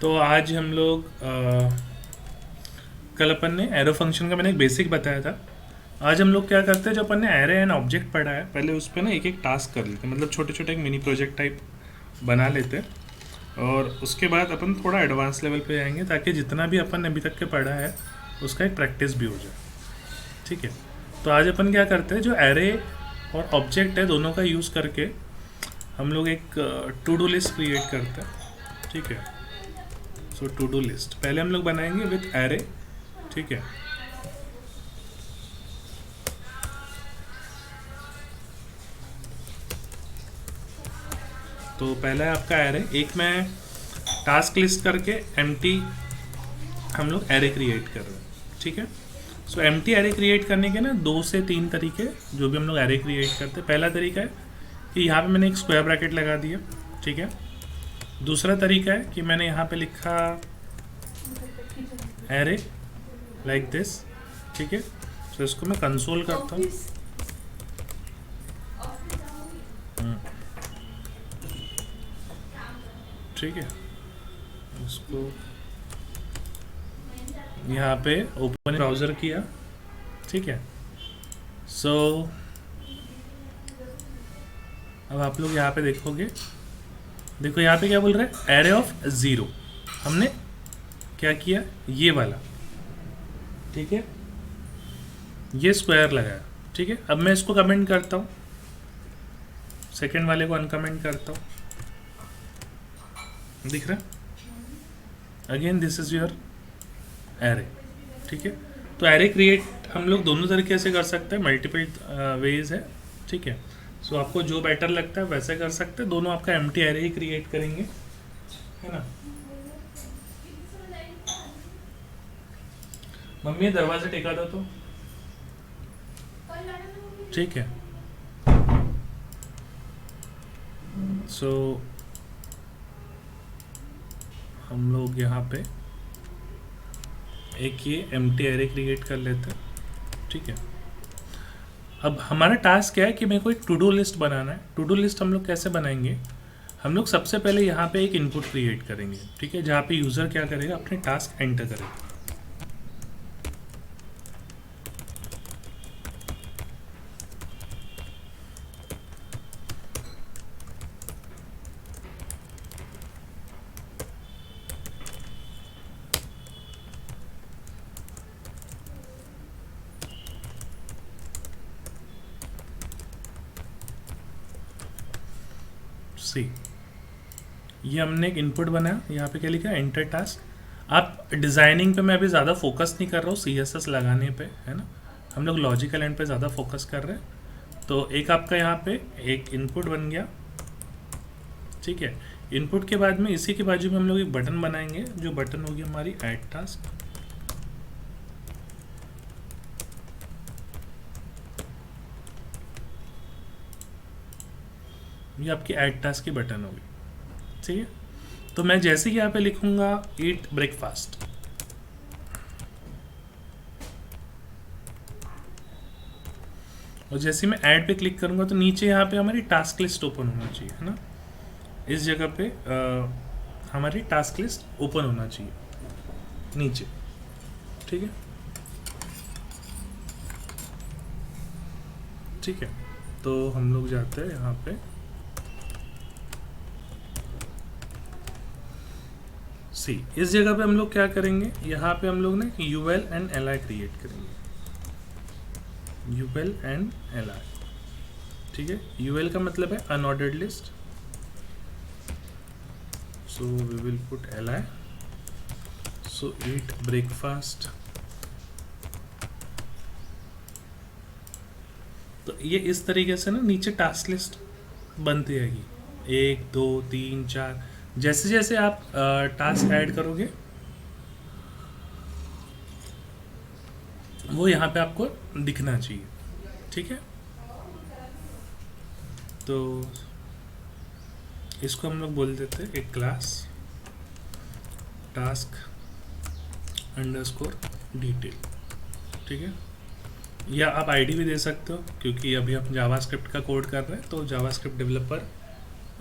तो आज हम लोग कल अपन ने एरो फंक्शन का मैंने एक बेसिक बताया था। आज हम लोग क्या करते हैं, जो अपन ने एरे एंड ऑब्जेक्ट पढ़ा है पहले उस पर ना एक एक टास्क कर लेते हैं, मतलब छोटे छोटे एक मिनी प्रोजेक्ट टाइप बना लेते हैं और उसके बाद अपन थोड़ा एडवांस लेवल पे जाएंगे ताकि जितना भी अपन ने अभी तक के पढ़ा है उसका एक प्रैक्टिस भी हो जाए। ठीक है, तो आज अपन क्या करते हैं, जो एरे और ऑब्जेक्ट है दोनों का यूज़ करके हम लोग एक टू डू लिस्ट क्रिएट करते हैं। ठीक है, सो टू डू लिस्ट पहले हम लोग बनाएंगे विथ एरे। ठीक है, तो पहला है आपका एरे। एक मैं टास्क लिस्ट करके एम्प्टी हम लोग एरे क्रिएट कर रहे हैं। ठीक है, सो एम्प्टी एरे क्रिएट करने के ना 2 से 3 तरीके जो भी हम लोग एरे क्रिएट करते हैं। पहला तरीका है कि यहाँ पे मैंने एक स्क्वायर ब्रैकेट लगा दिया। ठीक है, दूसरा तरीका है कि मैंने यहाँ पे लिखा एरे लाइक दिस। ठीक है, तो इसको मैं कंसोल करता हूँ। ठीक है, उसको यहाँ पे ओपन ब्राउज़र किया। ठीक है, सो अब आप लोग यहाँ पे देखोगे, देखो यहाँ पे क्या बोल रहा है, एरे ऑफ 0। हमने क्या किया, ये वाला। ठीक है, ये स्क्वायर लगाया। ठीक है, अब मैं इसको कमेंट करता हूँ, सेकंड वाले को अनकमेंट करता हूँ। दिख रहा है, again this is your array. ठीक है, तो एरे क्रिएट हम लोग दोनों तरीके से कर सकते हैं, मल्टीपल वेज है। ठीक है, सो आपको जो बेटर लगता है वैसे कर सकते हैं। दोनों आपका एम्प्टी एरे ही क्रिएट करेंगे, है ना। मम्मी दरवाजा टेका दो तो। ठीक है, सो हम लोग यहाँ पे एक ये एम्प्टी एरे क्रिएट कर लेते हैं। ठीक है, अब हमारा टास्क क्या है कि मेरे को एक टू डू लिस्ट बनाना है। टू डू लिस्ट हम लोग कैसे बनाएंगे, हम लोग सबसे पहले यहाँ पे एक इनपुट क्रिएट करेंगे। ठीक है, जहाँ पे यूज़र क्या करेगा, अपने टास्क एंटर करेगा। सी, ये हमने एक इनपुट बनाया। यहाँ पे क्या लिखा है, एंटर टास्क। आप डिज़ाइनिंग पे मैं अभी ज़्यादा फोकस नहीं कर रहा हूँ, CSS लगाने पे, है ना। हम लोग लॉजिकल एंड पे ज़्यादा फोकस कर रहे हैं। तो एक आपका यहाँ पे एक इनपुट बन गया। ठीक है, इनपुट के बाद में इसी के बाजू में हम लोग एक बटन बनाएंगे, जो बटन होगी हमारी ऐड टास्क। ये आपकी ऐड टास्क की बटन होगी। ठीक है, तो मैं जैसे ही यहाँ पे लिखूंगा ईट ब्रेकफास्ट, और जैसे मैं ऐड पे क्लिक करूंगा तो नीचे यहाँ पे हमारी टास्क लिस्ट ओपन होना चाहिए, है ना। इस जगह पे हमारी टास्क लिस्ट ओपन होना चाहिए नीचे। ठीक है, ठीक है, तो हम लोग जाते हैं यहाँ पे सी। इस जगह पे हम लोग क्या करेंगे, यहाँ पे हम लोग ना यूएल एंड एलआई क्रिएट करेंगे। UL and LI. ठीक है, यूएल का मतलब है unordered list, so we will put LI. So eat breakfast. तो ये इस तरीके से ना नीचे टास्क लिस्ट बनती रहेगी, 1 2 3 4। जैसे जैसे आप टास्क ऐड करोगे वो यहाँ पे आपको दिखना चाहिए। ठीक है, तो इसको हम लोग बोल देते हैं एक क्लास टास्क अंडरस्कोर डिटेल। ठीक है, या आप आईडी भी दे सकते हो, क्योंकि अभी हम जावास्क्रिप्ट का कोड कर रहे हैं तो जावास्क्रिप्ट डेवलपर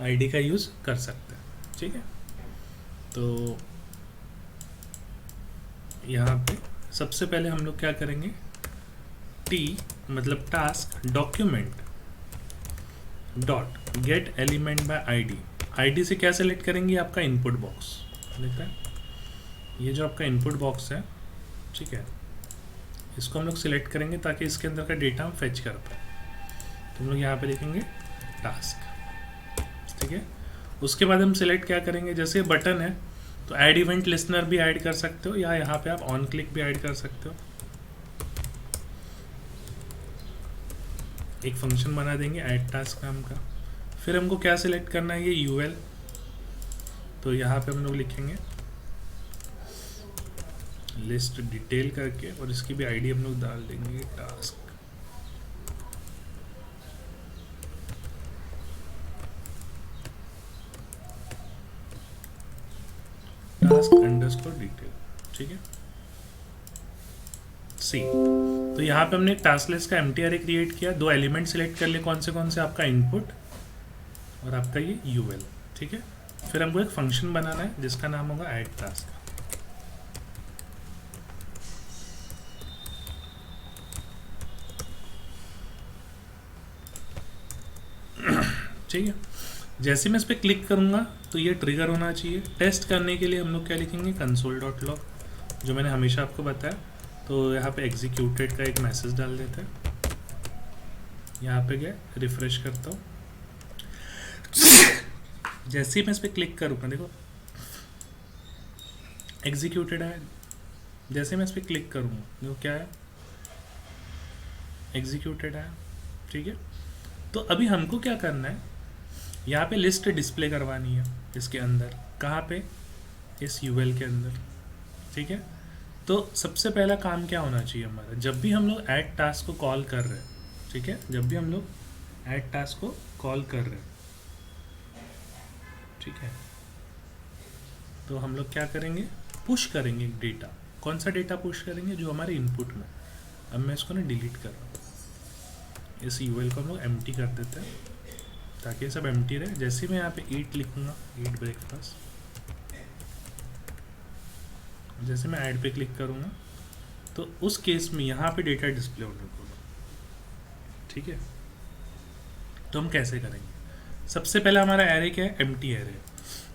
आईडी का यूज़ कर सकते हैं। ठीक है, तो यहाँ पे सबसे पहले हम लोग क्या करेंगे, टी मतलब task document dot gate element by ID. ID से क्या सेलेक्ट करेंगे, आपका इनपुट बॉक्स दिख रहा है, ये जो आपका इनपुट बॉक्स है, ठीक है, इसको हम लोग सिलेक्ट करेंगे ताकि इसके अंदर का डेटा हम फेच कर पाए। तो हम लोग यहाँ पे लिखेंगे टास्क, ठीक है। उसके बाद हम सिलेक्ट क्या करेंगे, जैसे बटन है तो ऐड इवेंट लिसनर भी ऐड कर सकते हो, या यहाँ पे आप ऑन क्लिक भी ऐड कर सकते हो। एक फंक्शन बना देंगे ऐड टास्क नाम का। फिर हमको क्या सिलेक्ट करना है, ये यूएल, तो यहाँ पे हम लोग लिखेंगे लिस्ट डिटेल करके, और इसकी भी आईडी हम लोग डाल देंगे टास्क अंडरस्कोर डिटेल, ठीक है, सी। तो यहाँ पे हमने एक टास्क लिस्ट का एम्प्टी अरे क्रिएट किया, दो एलिमेंट सिलेक्ट कर लिए, कौन से आपका इनपुट और आपका ये यूएल, ठीक है। फिर हमको एक फंक्शन बनाना है जिसका नाम होगा ऐड टास्क, ठीक है। जैसे मैं इस पर क्लिक करूंगा तो ये ट्रिगर होना चाहिए। टेस्ट करने के लिए हम लोग क्या लिखेंगे, console.log, जो मैंने हमेशा आपको बताया। तो यहाँ पे एग्जीक्यूटेड का एक मैसेज डाल देते हैं। यहाँ पे गया, रिफ्रेश करता हूँ, जैसे ही मैं इस पर क्लिक करूँगा देखो एग्जीक्यूटेड है। जैसे मैं इस पर क्लिक करूँगा देखो क्या है, एग्जीक्यूटेड है, ठीक है। तो अभी हमको क्या करना है, यहाँ पे लिस्ट डिस्प्ले करवानी है इसके अंदर, कहाँ पे, इस यूएल के अंदर, ठीक है। तो सबसे पहला काम क्या होना चाहिए हमारा, जब भी हम लोग ऐड टास्क को कॉल कर रहे हैं, ठीक है, जब भी हम लोग ऐड टास्क को कॉल कर रहे हैं, ठीक है, तो हम लोग क्या करेंगे, पुश करेंगे डेटा। कौन सा डेटा पुश करेंगे, जो हमारे इनपुट में। अब मैं इसको ना डिलीट कर रहा हूँ, इस यूएल को हम लोग एम्प्टी कर देते हैं ताकि ये सब एम्प्टी रहे। जैसे मैं यहाँ पे ईट लिखूँगा, ईट ब्रेकफास्ट, जैसे मैं ऐड पे क्लिक करूँगा तो उस केस में यहाँ पे डेटा डिस्प्ले होने को, ठीक है। तो हम कैसे करेंगे, सबसे पहला हमारा एरे क्या है, एम्प्टी एरे।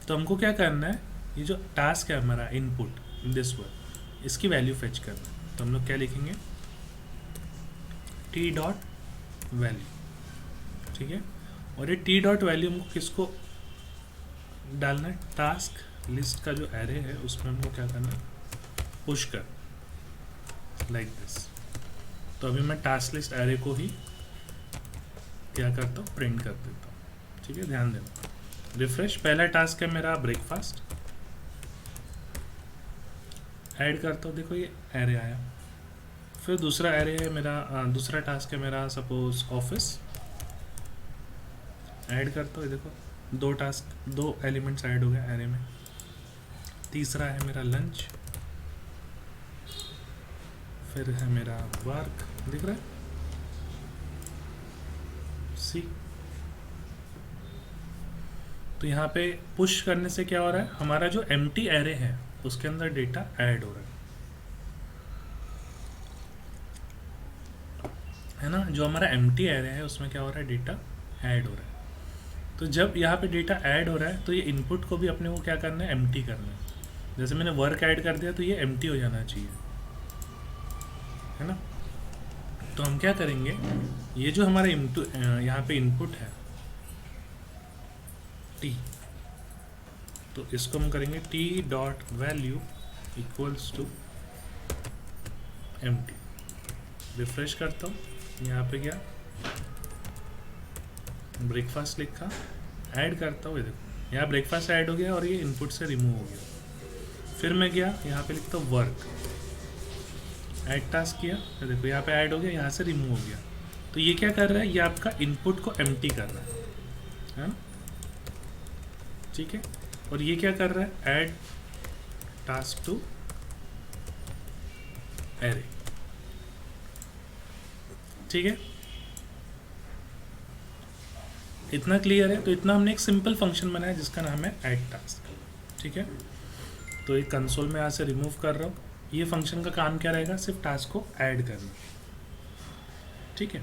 तो हमको क्या करना है, ये जो टास्क है हमारा इनपुट दिस वन, इसकी वैल्यू फेच करना है। तो हम लोग क्या लिखेंगे, टी डॉट वैल्यू, ठीक है। और ये टी डॉट वैल्यू हमको किसको डालना है, टास्क लिस्ट का जो एरे है उसमें हमको क्या करना है, पुश कर, लाइक दिस। तो अभी मैं टास्क लिस्ट एरे को ही क्या करता हूँ, प्रिंट कर देता हूँ, ठीक है, ध्यान देना। रिफ्रेश, पहला टास्क है मेरा ब्रेकफास्ट, ऐड करता हूँ, देखो ये एरे आया। फिर दूसरा एरे है मेरा, दूसरा टास्क है मेरा सपोज ऑफिस, ऐड करता हूँ, देखो दो टास्क, दो एलिमेंट्स ऐड हो गए एरे में। तीसरा है मेरा लंच, फिर है मेरा वर्क, दिख रहा है, सी। तो यहाँ पे पुश करने से क्या हो रहा है, हमारा जो एम्प्टी एरे है उसके अंदर डेटा ऐड हो रहा है ना। जो हमारा एम्प्टी एरे है उसमें क्या हो रहा है, डेटा ऐड हो रहा है। तो जब यहाँ पे डेटा ऐड हो रहा है तो ये इनपुट को भी अपने को क्या करना है, एम्प्टी करना है। जैसे मैंने वर्क ऐड कर दिया तो ये एम्प्टी हो जाना चाहिए, है ना। तो हम क्या करेंगे, ये जो हमारा यहाँ पे इनपुट है टी, तो इसको हम करेंगे t dot value equals to empty. Refresh करता हूँ, यहाँ पे गया, ब्रेकफास्ट लिखा, ऐड करता हूँ, ये देखो यहाँ ब्रेकफास्ट ऐड हो गया और ये इनपुट से रिमूव हो गया। फिर मैं गया यहाँ पे लिखता हूँ वर्क, ऐड टास्क किया, तो देखो यहाँ पे ऐड हो गया, यहाँ से रिमूव हो गया। तो ये क्या कर रहा है, ये आपका इनपुट को एम्प्टी कर रहा है ना, ठीक है। और ये क्या कर रहा है, ऐड टास्क टू एरे, ठीक है। इतना क्लियर है। तो इतना हमने एक सिंपल फंक्शन बनाया जिसका नाम है ऐड टास्क, ठीक है। तो एक कंसोल में यहाँ से रिमूव कर रहा हूँ, ये फंक्शन का काम क्या रहेगा, सिर्फ टास्क को ऐड करना, ठीक है।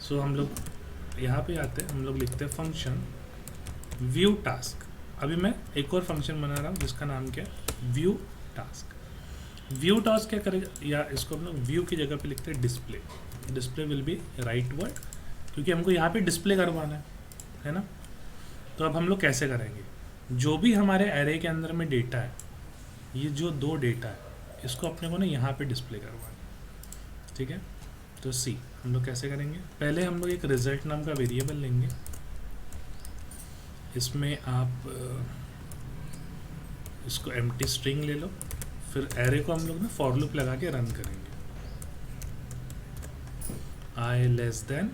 सो हम लोग यहाँ पे आते हैं, हम लोग लिखते हैं फंक्शन व्यू टास्क। अभी मैं एक और फंक्शन बना रहा हूँ जिसका नाम क्या है, व्यू टास्क। व्यू टास्क क्या करेगा, या इसको हम लोग व्यू की जगह पे लिखते हैं display. Display will be right word, क्योंकि हमको यहाँ पे डिस्प्ले करवाना है ना। तो अब हम लोग कैसे करेंगे, जो भी हमारे एरे के अंदर में डेटा है, ये जो दो डेटा है, इसको अपने को ना यहाँ पे डिस्प्ले करवाना है, ठीक है। तो सी हम लोग कैसे करेंगे, पहले हम लोग एक रिजल्ट नाम का वेरिएबल लेंगे। इसमें आप इसको एम्प्टी स्ट्रिंग ले लो, फिर एरे को हम लोग ना फॉर लूप लगा के रन करेंगे। आई लेस देन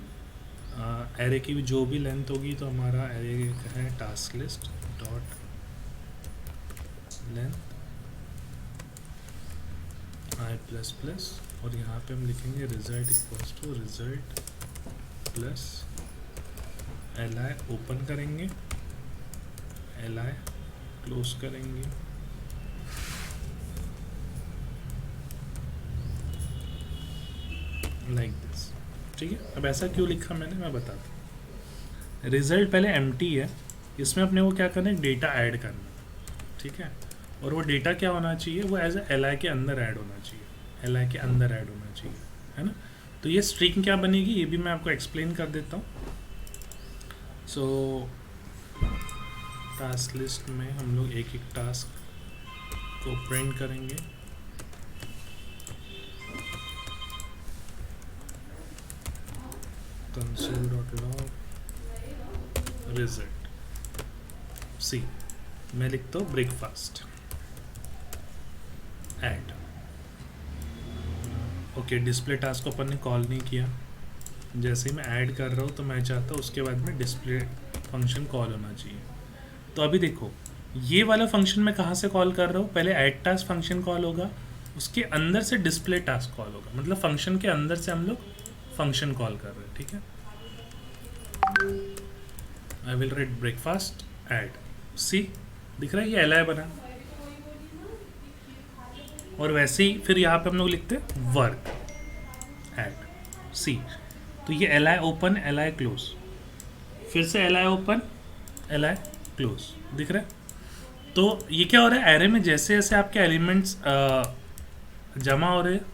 एरे की जो भी लेंथ होगी, तो हमारा एरे है task list dot length i plus plus, और यहाँ पे हम लिखेंगे result equals to result plus L I open करेंगे, एल आई क्लोज करेंगे, लाइक दिस, ठीक है। अब ऐसा क्यों लिखा मैंने, मैं बताता हूँ। रिजल्ट पहले एम्प्टी है, इसमें अपने को क्या करना है, डेटा ऐड करना, ठीक है। और वो डेटा क्या होना चाहिए, वो एज एल आई के अंदर ऐड होना चाहिए, एल आई के अंदर ऐड होना चाहिए, है ना। तो ये स्ट्रिंग क्या बनेगी, ये भी मैं आपको एक्सप्लेन कर देता हूँ। सो टास्क लिस्ट में हम लोग एक एक टास्क को प्रिंट करेंगे। console.log रिजल्ट सी, मैं लिखता हूँ breakfast add. Okay, display task को अपन ने कॉल नहीं किया, जैसे ही मैं ऐड कर रहा हूँ तो मैं चाहता हूँ उसके बाद में डिस्प्ले फंक्शन कॉल होना चाहिए। तो अभी देखो, ये वाला फंक्शन मैं कहाँ से कॉल कर रहा हूँ, पहले ऐड टास्क फंक्शन कॉल होगा, उसके अंदर से डिस्प्ले टास्क कॉल होगा, मतलब फंक्शन के अंदर से हम लोग फंक्शन कॉल कर रहे हैं, ठीक है। I will write breakfast add, see दिख रहा है ये एल आई बना, और वैसे ही फिर यहाँ पे हम लोग लिखते हैं वर्क ऐड सी। तो ये L I open L I close, फिर से L I open L I close, दिख रहा है। तो ये क्या हो रहा है, एरे में जैसे जैसे आपके एलिमेंट्स जमा हो रहे हैं,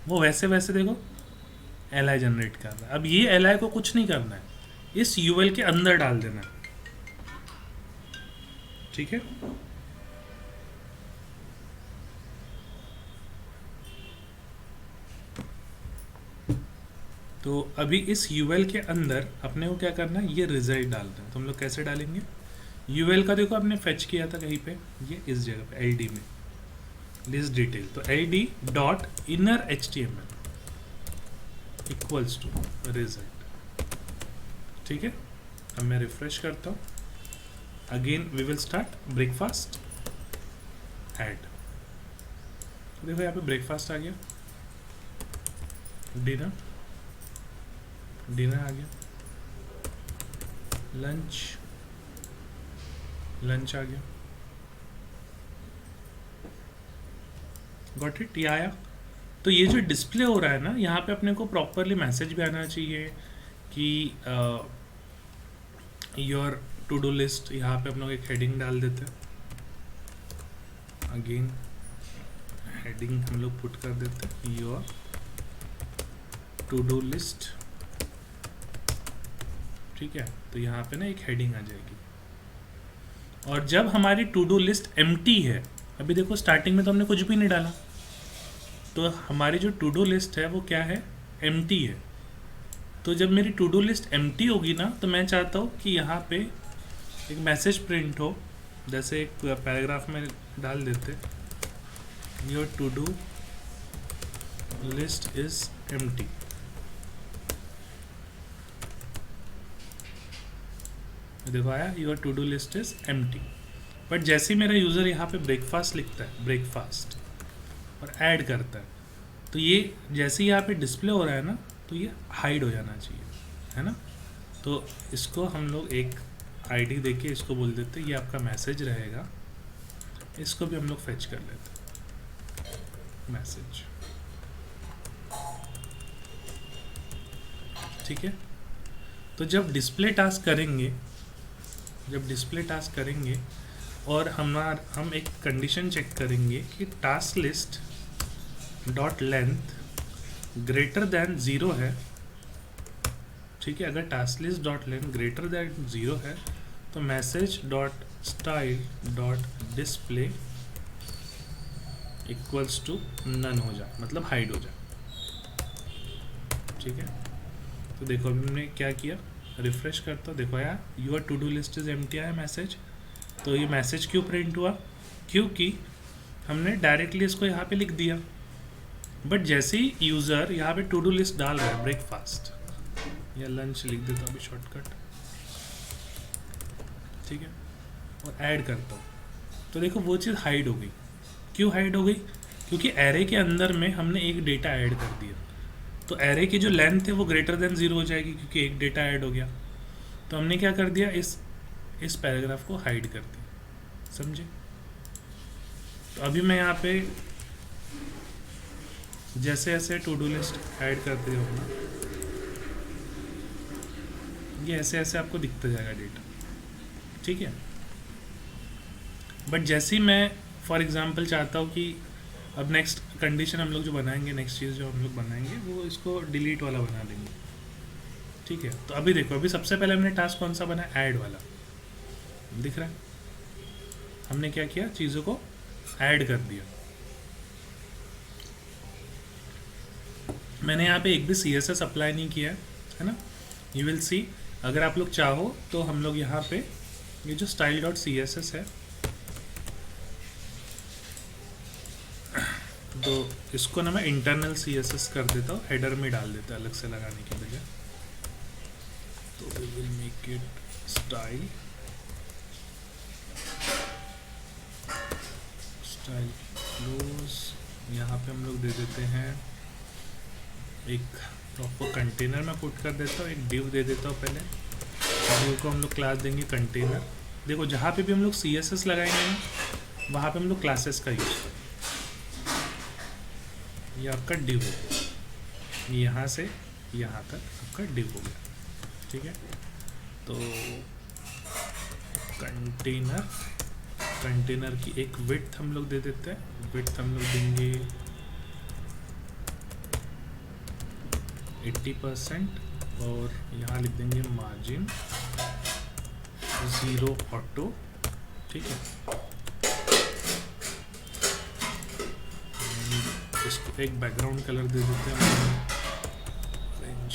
वो वैसे वैसे देखो एल आई जनरेट कर रहा है। अब ये एल आई को कुछ नहीं करना है, इस यूएल के अंदर डाल देना है, ठीक है। तो अभी इस यूएल के अंदर अपने को क्या करना है, ये रिजल्ट डालना है। तो हम लोग कैसे डालेंगे, यूएल का देखो आपने फेच किया था कहीं पे, ये इस जगह पे एलडी में लिस्ट डिटेल, तो LD dot inner HTML equals to result, ठीक है। अब मैं रिफ्रेश करता हूँ, again we will start breakfast add. देखो यहाँ पे ब्रेकफास्ट आ गया, डिनर डिनर आ गया, लंच लंच आ गया, गॉट इट, ये आया। तो ये जो डिस्प्ले हो रहा है ना, यहाँ पे अपने को प्रॉपरली मैसेज भी आना चाहिए कि योर टू डू लिस्ट, यहाँ पे हम लोग एक हेडिंग डाल देते हैं, अगेन हेडिंग हम लोग पुट कर देते हैं योर टू डू लिस्ट, ठीक है। तो यहाँ पे ना एक हेडिंग आ जाएगी, और जब हमारी टू डू लिस्ट एम्प्टी है, अभी देखो स्टार्टिंग में तो हमने कुछ भी नहीं डाला, तो हमारी जो टू डू लिस्ट है वो क्या है, एम्प्टी है। तो जब मेरी टू डू लिस्ट एम्प्टी होगी ना, तो मैं चाहता हूँ कि यहाँ पे एक मैसेज प्रिंट हो, जैसे एक पैराग्राफ में डाल देते, your to do list is empty. देखो आया, your to do list is empty. But जैसे ही मेरा यूज़र यहाँ पे ब्रेकफास्ट लिखता है, ब्रेकफास्ट, और ऐड करता है, तो ये जैसे ही यहाँ पे डिस्प्ले हो रहा है ना, तो ये हाइड हो जाना चाहिए, है ना। तो इसको हम लोग एक आईडी देके इसको बोल देते हैं ये आपका मैसेज रहेगा, इसको भी हम लोग फेच कर लेते हैं। मैसेज। ठीक है, तो जब डिस्प्ले टास्क करेंगे और हम एक कंडीशन चेक करेंगे कि task list dot length greater than 0 है। ठीक है, अगर task list dot length greater than 0 है तो message dot style dot display equals to none हो जाए, मतलब हाइड हो जाए। ठीक है, तो देखो अभी हमने क्या किया, रिफ्रेश करता हूँ, देखो यार your to do list is empty आया मैसेज। तो ये मैसेज क्यों प्रिंट हुआ, क्योंकि हमने डायरेक्टली इसको यहाँ पे लिख दिया। बट जैसे ही यूज़र यहाँ पे टू डू लिस्ट डाल रहा है ब्रेकफास्ट या लंच लिख देता हूँ अभी शॉर्टकट, ठीक है, और ऐड करता हूँ, तो देखो वो चीज़ हाइड हो गई। क्यों हाइड हो गई, क्योंकि एरे के अंदर में हमने एक डेटा ऐड कर दिया, तो एरे की जो लेंथ है वो ग्रेटर देन 0 हो जाएगी क्योंकि एक डेटा ऐड हो गया। तो हमने क्या कर दिया, इस पैराग्राफ को हाइड कर दिया, समझे। तो अभी मैं यहाँ पे जैसे ऐसे टू डू लिस्ट ऐड करते रहूँगा, ये ऐसे ऐसे आपको दिखता जाएगा डेटा। ठीक है, बट जैसे ही मैं फॉर एग्जांपल चाहता हूँ कि अब नेक्स्ट कंडीशन हम लोग जो बनाएंगे, नेक्स्ट चीज़ जो हम लोग बनाएंगे वो इसको डिलीट वाला बना देंगे। ठीक है, तो अभी देखो, अभी सबसे पहले हमने टास्क कौन सा बनाया, ऐड वाला, दिख रहा है। हमने क्या किया, चीज़ों को ऐड कर दिया। मैंने यहाँ पे एक भी CSS अप्लाई नहीं किया है ना। यू विल सी, अगर आप लोग चाहो तो हम लोग यहाँ पे ये जो स्टाइल डॉट CSS है, तो इसको ना मैं इंटरनल CSS कर देता हूँ, हेडर में डाल देता अलग से लगाने की बजाय। तो we will make it style close. यहाँ पे हम लोग दे देते हैं एक प्रॉपर कंटेनर में पुट कर देता हूँ, एक डिव दे देता हूँ पहले। डिव को हम लोग क्लास देंगे कंटेनर। देखो जहाँ पे भी हम लोग CSS लगाएंगे वहाँ पे हम लोग क्लासेस का यूज़ करें। ये आपका डिव हो गया, यहाँ से यहाँ तक आपका डिव हो गया। ठीक है, तो कंटेनर की एक विड्थ हम लोग दे देते हैं। विड्थ हम लोग देंगे 80% और यहाँ लिख देंगे मार्जिन 0 ऑटो। ठीक है, इसको एक बैकग्राउंड कलर दे देते हैं ऑरेंज।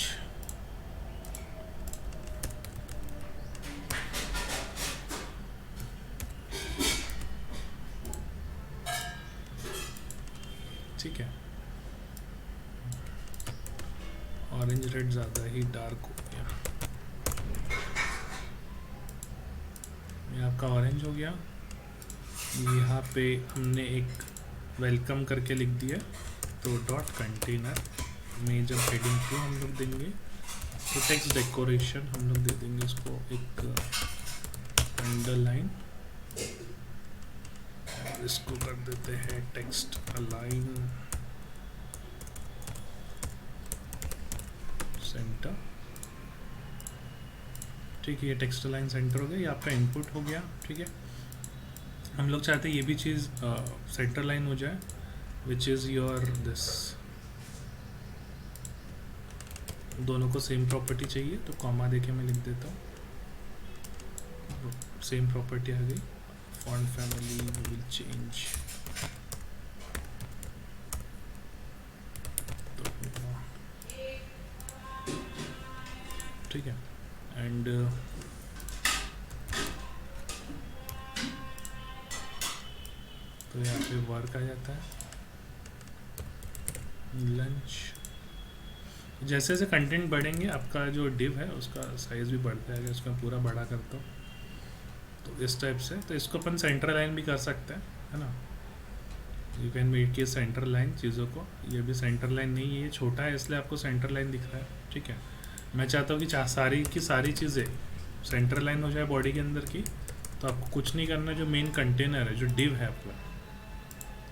ठीक है, ऑरेंज रेड ज़्यादा ही डार्क हो गया, ये आपका ऑरेंज हो गया। यहाँ पे हमने एक वेलकम करके लिख दिया, तो डॉट कंटेनर में जब हेडिंग को हम लोग देंगे तो टेक्स्ट डेकोरेशन हम लोग दे देंगे इसको एक अंडरलाइन, इसको कर देते हैं टेक्स्ट अलाइन सेंटर। ठीक है, ये टेक्स्ट अलाइन सेंटर हो गया, ये आपका इनपुट हो गया। ठीक है, हम लोग चाहते हैं ये भी चीज़ सेंटर लाइन हो जाए, विच इज़ योर दिस। दोनों को सेम प्रॉपर्टी चाहिए तो कॉमा देके मैं लिख देता हूँ, सेम प्रॉपर्टी आ गई। फॉन्ट फैमिली विल चेंज, ठीक है, एंड तो यहाँ पे वर्क आ जाता है लंच। जैसे जैसे कंटेंट बढ़ेंगे आपका जो डिव है उसका साइज़ भी बढ़ता है, उसका पूरा बड़ा करता हूँ तो इस टाइप से। तो इसको अपन सेंटर लाइन भी कर सकते हैं, है ना। यू कैन मेक ये सेंटर लाइन चीज़ों को। ये भी सेंटर लाइन नहीं है, ये छोटा है इसलिए आपको सेंटर लाइन दिख रहा है। ठीक है, मैं चाहता हूँ कि सारी की सारी चीज़ें सेंटर लाइन हो जाए बॉडी के अंदर की। तो आपको कुछ नहीं करना, जो मेन कंटेनर है, जो डिव है आपका,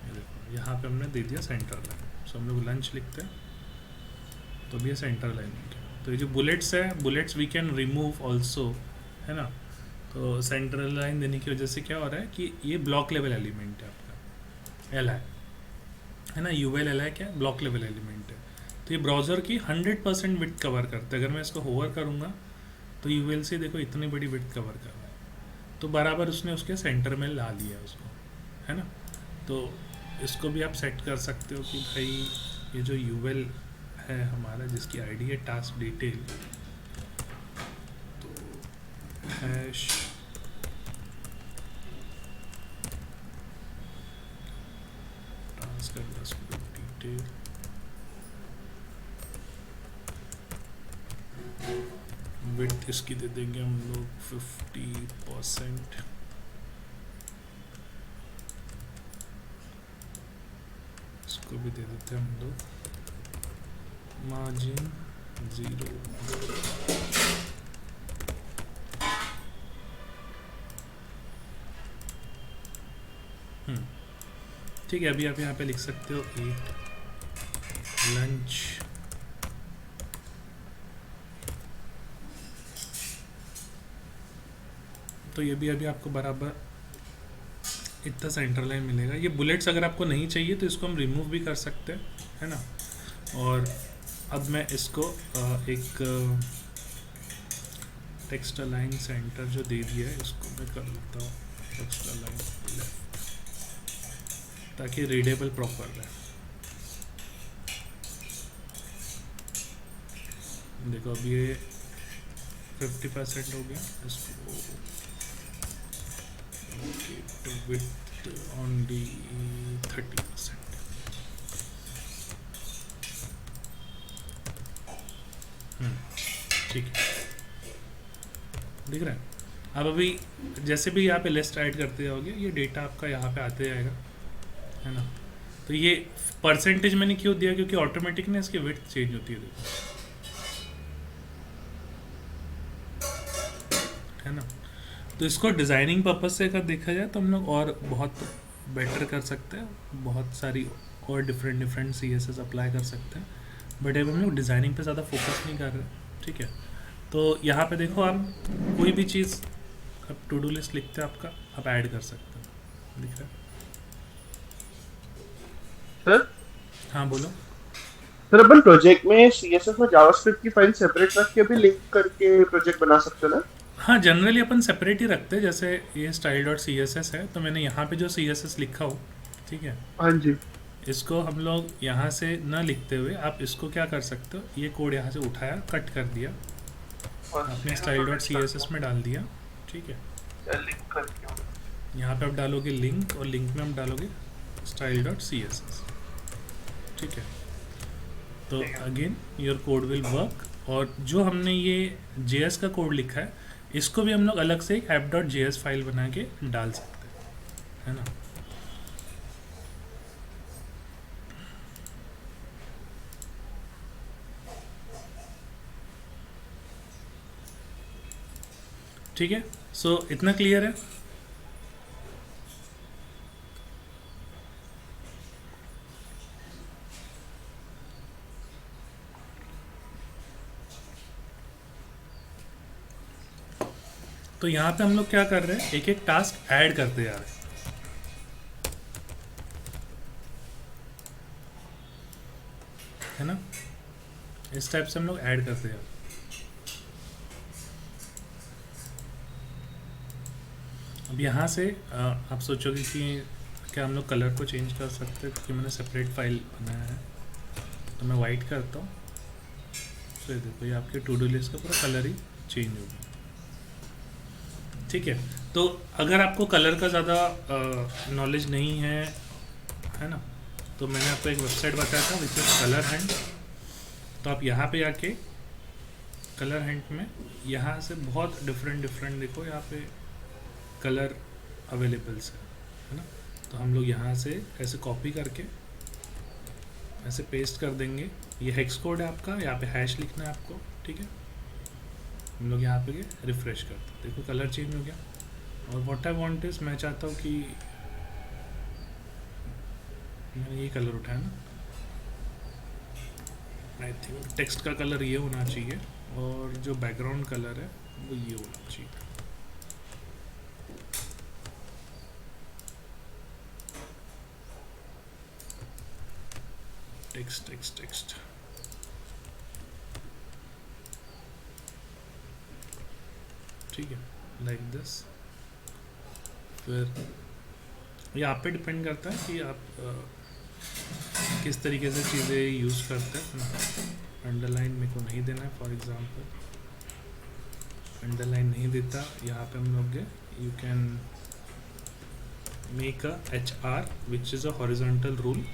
ये देखो यहाँ पे हमने दे दिया सेंटर लाइन, सो हम लोग लंच लिखते हैं तो भी ये सेंटर लाइन हो गया। तो ये जो बुलेट्स है, bullets we can remove also, है ना। तो सेंट्रल लाइन देने की वजह से क्या हो रहा है कि ये ब्लॉक लेवल एलिमेंट है आपका, एल है ना, यूएल एल है क्या, ब्लॉक लेवल एलिमेंट है। तो ये ब्राउज़र की 100% विड्थ कवर करता है। अगर मैं इसको होवर करूँगा तो यूएल से देखो इतनी बड़ी विड्थ कवर कर रहा है, तो बराबर उसने उसके सेंटर में ला लिया उसको, है ना। तो इसको भी आप सेट कर सकते हो कि भाई ये जो यूएल है हमारा, जिसकी आईडी है टास्क डिटेल, तो हैश टास्क डिटेल विड्थ इसकी दे देंगे हम लोग 50%। इसको भी दे देते हैं हम लोग मार्जिन 0। ठीक है, अभी आप यहाँ पे लिख सकते हो 8 लंच तो ये भी अभी आपको बराबर इतना सेंटर लाइन मिलेगा। ये बुलेट्स अगर आपको नहीं चाहिए तो इसको हम रिमूव भी कर सकते हैं, है ना। और अब मैं इसको एक टेक्स्ट लाइन सेंटर जो दे दिया है इसको मैं कर लेता हूँ टेक्स्ट लाइन लेफ्ट, ताकि रीडेबल प्रॉपर रहे। देखो अब ये 50% हो गया। इसको विड्थ ओनली 30%। ठीक है, दिख रहा है। अब अभी जैसे भी यहाँ पे लिस्ट ऐड करते जाओगे ये डेटा आपका यहाँ पे आते जाएगा, है ना। तो ये परसेंटेज मैंने क्यों दिया, क्योंकि ऑटोमेटिक ना इसकी विड्थ चेंज होती है, देखो, है ना। तो इसको डिज़ाइनिंग पर्पज से अगर देखा जाए तो हम लोग और बहुत बेटर कर सकते हैं, बहुत सारी और डिफरेंट CSS अप्लाई कर सकते हैं, बट अब हम लोग डिज़ाइनिंग पे ज़्यादा फोकस नहीं कर रहे, ठीक है। तो यहाँ पे देखो आप कोई भी चीज़ अब टू डू लिस्ट लिखते हैं आपका, आप ऐड कर सकते हैं, दिख रहा है। सर हाँ बोलो। सर अपन प्रोजेक्ट में सीएसएस में जावास्क्रिप्ट की फाइल सेपरेट रख के भी लिंक करके प्रोजेक्ट बना सकते हैं ना? हाँ, जनरली अपन सेपरेट ही रखते हैं। जैसे ये style.css है तो मैंने यहाँ पे जो CSS लिखा हो, ठीक है, हाँ जी। इसको हम लोग यहाँ से ना लिखते हुए आप इसको क्या कर सकते हो, ये कोड यहाँ से उठाया, कट कर दिया, आपने style.css में डाल दिया, ठीक है। लिंक करके यहाँ पे आप डालोगे लिंक और लिंक में आप डालोगे style.css, ठीक है। तो again your code will work. और जो हमने ये JS का कोड लिखा है इसको भी हम लोग अलग से एक app.js फाइल बना के डाल सकते हैं, है ना। ठीक है, सो इतना क्लियर है। तो यहाँ पे हम लोग क्या कर रहे हैं, एक एक टास्क ऐड करते जा रहे हैं, है ना। इस टाइप से हम लोग ऐड करते जा रहे हैं। अब यहाँ से आप सोचोगे कि क्या हम लोग कलर को चेंज कर सकते हैं, क्योंकि मैंने सेपरेट फाइल बनाया है। तो मैं वाइट करता हूँ, तो ये देखो ये आपके टू डू लिस्ट का पूरा कलर ही चेंज हो गया, ठीक है। तो अगर आपको कलर का ज़्यादा नॉलेज नहीं है ना, तो मैंने आपको एक वेबसाइट बताया था विच इज़ कलर हंट। तो आप यहाँ पे आके कलर हंट में यहाँ से बहुत डिफरेंट देखो यहाँ पे कलर अवेलेबल्स है ना। तो हम लोग यहाँ से ऐसे कॉपी करके ऐसे पेस्ट कर देंगे। ये हेक्स कोड है आपका, यहाँ पे हैश लिखना है आपको, ठीक है। हम लोग यहाँ पे रिफ्रेश करते हैं, देखो कलर चेंज हो गया। और व्हाट आई वांट इज, मैं चाहता हूँ कि मैंने ये कलर उठाया ना, आई थिंक टेक्स्ट का कलर ये होना चाहिए और जो बैकग्राउंड कलर है वो ये होना चाहिए। टेक्स्ट टेक्स्ट टेक्स्ट ठीक है, लाइक दिस। फिर ये आप पे डिपेंड करता है कि आप किस तरीके से चीज़ें यूज़ करते हैं। अंडरलाइन मेरे को नहीं देना है, फॉर एग्जांपल अंडरलाइन नहीं देता। यहाँ पे हम लोग you can make a HR which is a horizontal rule.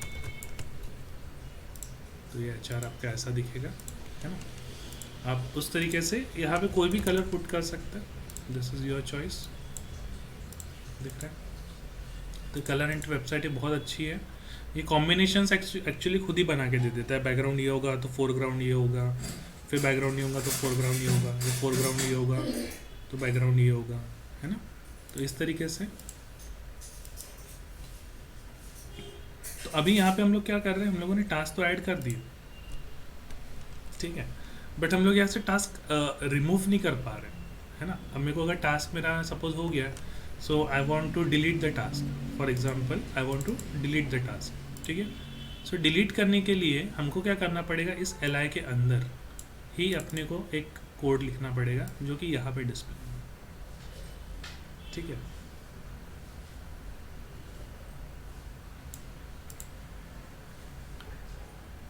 तो ये HR आपका ऐसा दिखेगा, है ना। आप उस तरीके से यहाँ पे कोई भी कलर पुट कर सकते हैं, दिस इज़ योर चॉइस। दिख रहा है? तो कलर इंट वेबसाइट ये बहुत अच्छी है। ये कॉम्बिनेशंस एक्चुअली खुद ही बना के दे देता है। बैकग्राउंड ये होगा तो फोरग्राउंड ये होगा, फिर बैकग्राउंड ये होगा तो फोरग्राउंड ये होगा, फिर फोरग्राउंड ये होगा तो बैकग्राउंड ये होगा, है ना। तो इस तरीके से। तो अभी यहाँ पे हम लोग क्या कर रहे हैं, हम लोगों ने टास्क तो ऐड कर दिए, ठीक है, बट हम लोग यहाँ से टास्क रिमूव नहीं कर पा रहे, है ना। अब मेरे को अगर टास्क मेरा सपोज हो गया, so I want to delete the task, for example I want to delete the task, ठीक है। सो डिलीट करने के लिए हमको क्या करना पड़ेगा, इस LI के अंदर ही अपने को एक कोड लिखना पड़ेगा जो कि यहाँ पे डिस्प्ले, ठीक है।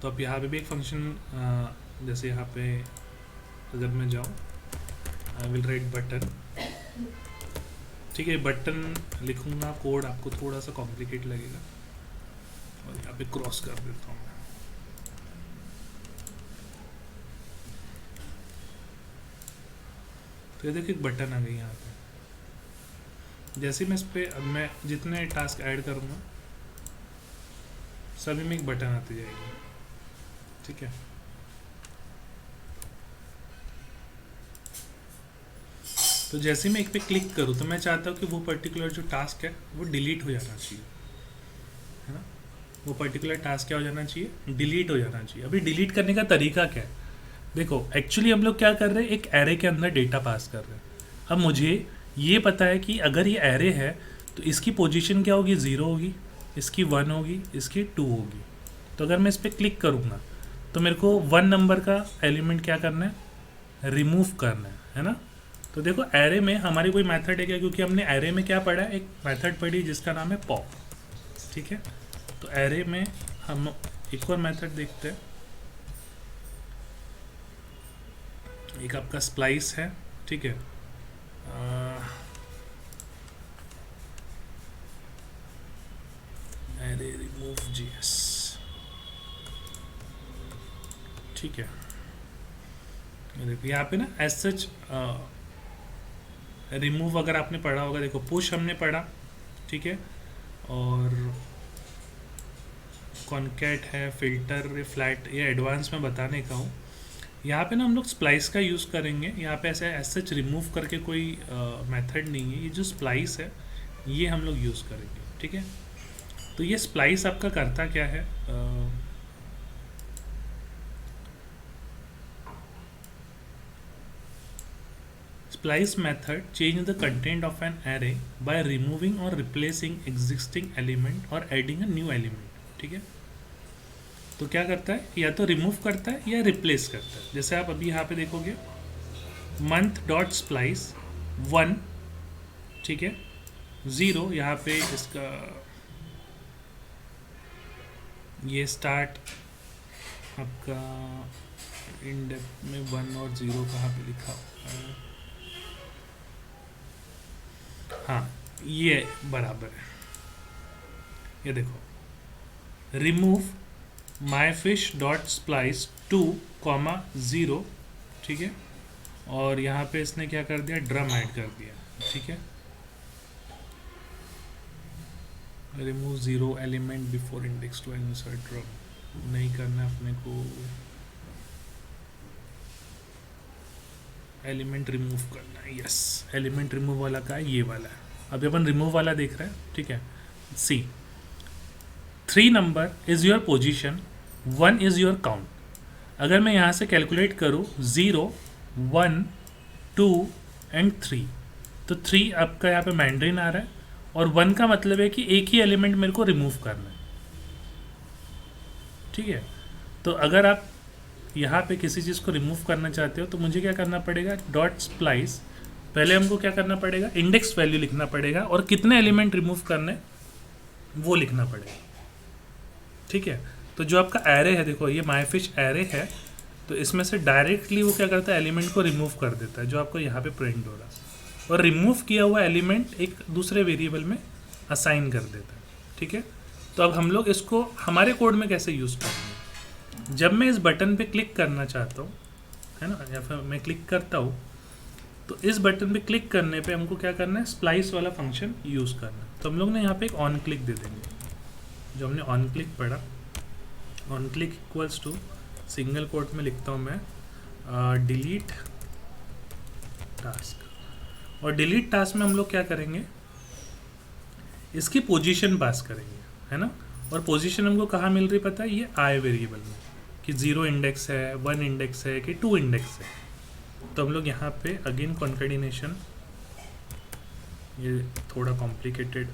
तो अब यहाँ पे भी एक फंक्शन, जैसे यहाँ पे अगर मैं जाऊँ, आई विल राइट बटन, ठीक है। बटन लिखूंगा, कोड आपको थोड़ा सा कॉम्प्लिकेट लगेगा और यहाँ पे क्रॉस कर देता हूँ। तो ये देखिए एक बटन आ गई यहाँ पे। जैसे मैं इस पे, अब मैं जितने टास्क ऐड करूँगा सभी में एक बटन आती जाएगी, ठीक है। तो जैसे मैं एक पे क्लिक करूँ तो मैं चाहता हूँ कि वो पर्टिकुलर जो टास्क है वो डिलीट हो जाना चाहिए, है ना। वो पर्टिकुलर टास्क क्या हो जाना चाहिए, डिलीट हो जाना चाहिए। अभी डिलीट करने का तरीका क्या है, देखो एक्चुअली हम लोग क्या कर रहे हैं, एक एरे के अंदर डेटा पास कर रहे हैं। अब मुझे ये पता है कि अगर ये एरे है तो इसकी पोजीशन क्या होगी, 0 होगी, इसकी 1 होगी, इसकी 2 होगी। तो अगर मैं इस पर क्लिक करूँगा तो मेरे को 1 नंबर का एलिमेंट क्या करना है, रिमूव करना है ना। तो देखो एरे में हमारी कोई मेथड है क्या, क्योंकि हमने एरे में क्या पढ़ा है, एक मेथड पढ़ी जिसका नाम है पॉप, ठीक है। तो एरे में हम एक और मेथड देखते हैं, एक आपका स्प्लाइस है, ठीक है। एरे रिमूव GS, ठीक है। देखो यहाँ पे ना एज सच रिमूव अगर आपने पढ़ा होगा, देखो पुश हमने पढ़ा, ठीक है, और कॉन्कैट है, फिल्टर, फ्लैट, ये एडवांस में बताने का हूँ। यहाँ पे ना हम लोग स्प्लाइस का यूज़ करेंगे। यहाँ पे ऐसे एज सच रिमूव करके कोई मेथड नहीं है, ये जो स्प्लाइस है ये हम लोग यूज़ करेंगे, ठीक है। तो ये स्प्लाइस आपका करता क्या है, splice method change the content of an array by removing or replacing existing element or adding a new element, ठीक है। तो क्या करता है, या तो रिमूव करता है या रिप्लेस करता है। जैसे आप अभी यहाँ पे देखोगे मंथ डॉट स्प्लाइस 1, ठीक है, 0, यहाँ पे इसका ये स्टार्ट आपका इन डेप्थ में 1 और 0 कहाँ पे लिखा हुआ है, हाँ ये बराबर है, ये देखो remove my fish dot splice 2, 0, ठीक है। और यहाँ पे इसने क्या कर दिया, ड्रम ऐड कर दिया, ठीक है। Remove 0 element before index to insert ड्रम नहीं करना अपने को, एलिमेंट रिमूव करना है, यस। एलिमेंट रिमूव वाला का है, ये वाला है। अभी अपन रिमूव वाला देख रहे हैं, ठीक है। सी 3 number is your position, 1 is your count. अगर मैं यहाँ से कैलकुलेट करूँ 0, 1, 2 एंड 3, तो 3 आपका यहाँ पे मैंड्रिन आ रहा है, और 1 का मतलब है कि एक ही एलिमेंट मेरे को रिमूव करना है। ठीक है, तो अगर आप यहाँ पे किसी चीज़ को रिमूव करना चाहते हो तो मुझे क्या करना पड़ेगा, डॉट स्प्लाइस, पहले हमको क्या करना पड़ेगा, इंडेक्स वैल्यू लिखना पड़ेगा और कितने एलिमेंट रिमूव करने वो लिखना पड़ेगा। ठीक है, तो जो आपका एरे है, देखो ये मायफिश एरे है, तो इसमें से डायरेक्टली वो क्या करता है, एलिमेंट को रिमूव कर देता है जो आपको यहाँ पे प्रिंट हो रहा है, और रिमूव किया हुआ एलिमेंट एक दूसरे वेरिएबल में असाइन कर देता है। ठीक है, तो अब हम लोग इसको हमारे कोड में कैसे यूज़ करेंगे, जब मैं इस बटन पे क्लिक करना चाहता हूँ, है ना, या फिर मैं क्लिक करता हूँ, तो इस बटन पे क्लिक करने पे हमको क्या करना है, स्प्लाइस वाला फंक्शन यूज़ करना है। तो हम लोग ने यहाँ पे एक ऑन क्लिक दे देंगे, जो हमने ऑन क्लिक पढ़ा, on click equals to, single quote में लिखता हूँ मैं, डिलीट टास्क, और डिलीट टास्क में हम लोग क्या करेंगे, इसकी पोजीशन पास करेंगे, है ना, और पोजीशन हमको कहाँ मिल रही पता है, ये आई वेरिएबल में, कि 0 इंडेक्स है, 1 इंडेक्स है, कि 2 इंडेक्स है। तो हम लोग यहाँ पे अगेन कॉन्केटिनेशन, ये थोड़ा कॉम्प्लिकेटेड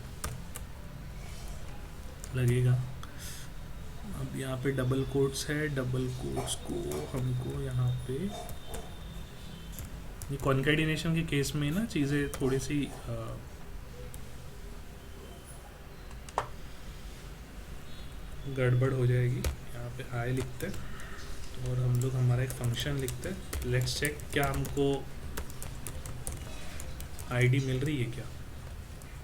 लगेगा, अब यहाँ पे डबल कोट्स है, डबल कोट्स को हमको यहाँ पे, ये कॉन्केटिनेशन के केस में ना चीज़ें थोड़ी सी गड़बड़ हो जाएगी। यहाँ पे आई लिखते हैं और हम लोग हमारा एक फंक्शन लिखते हैं, लेट्स चेक क्या हमको आईडी मिल रही है क्या।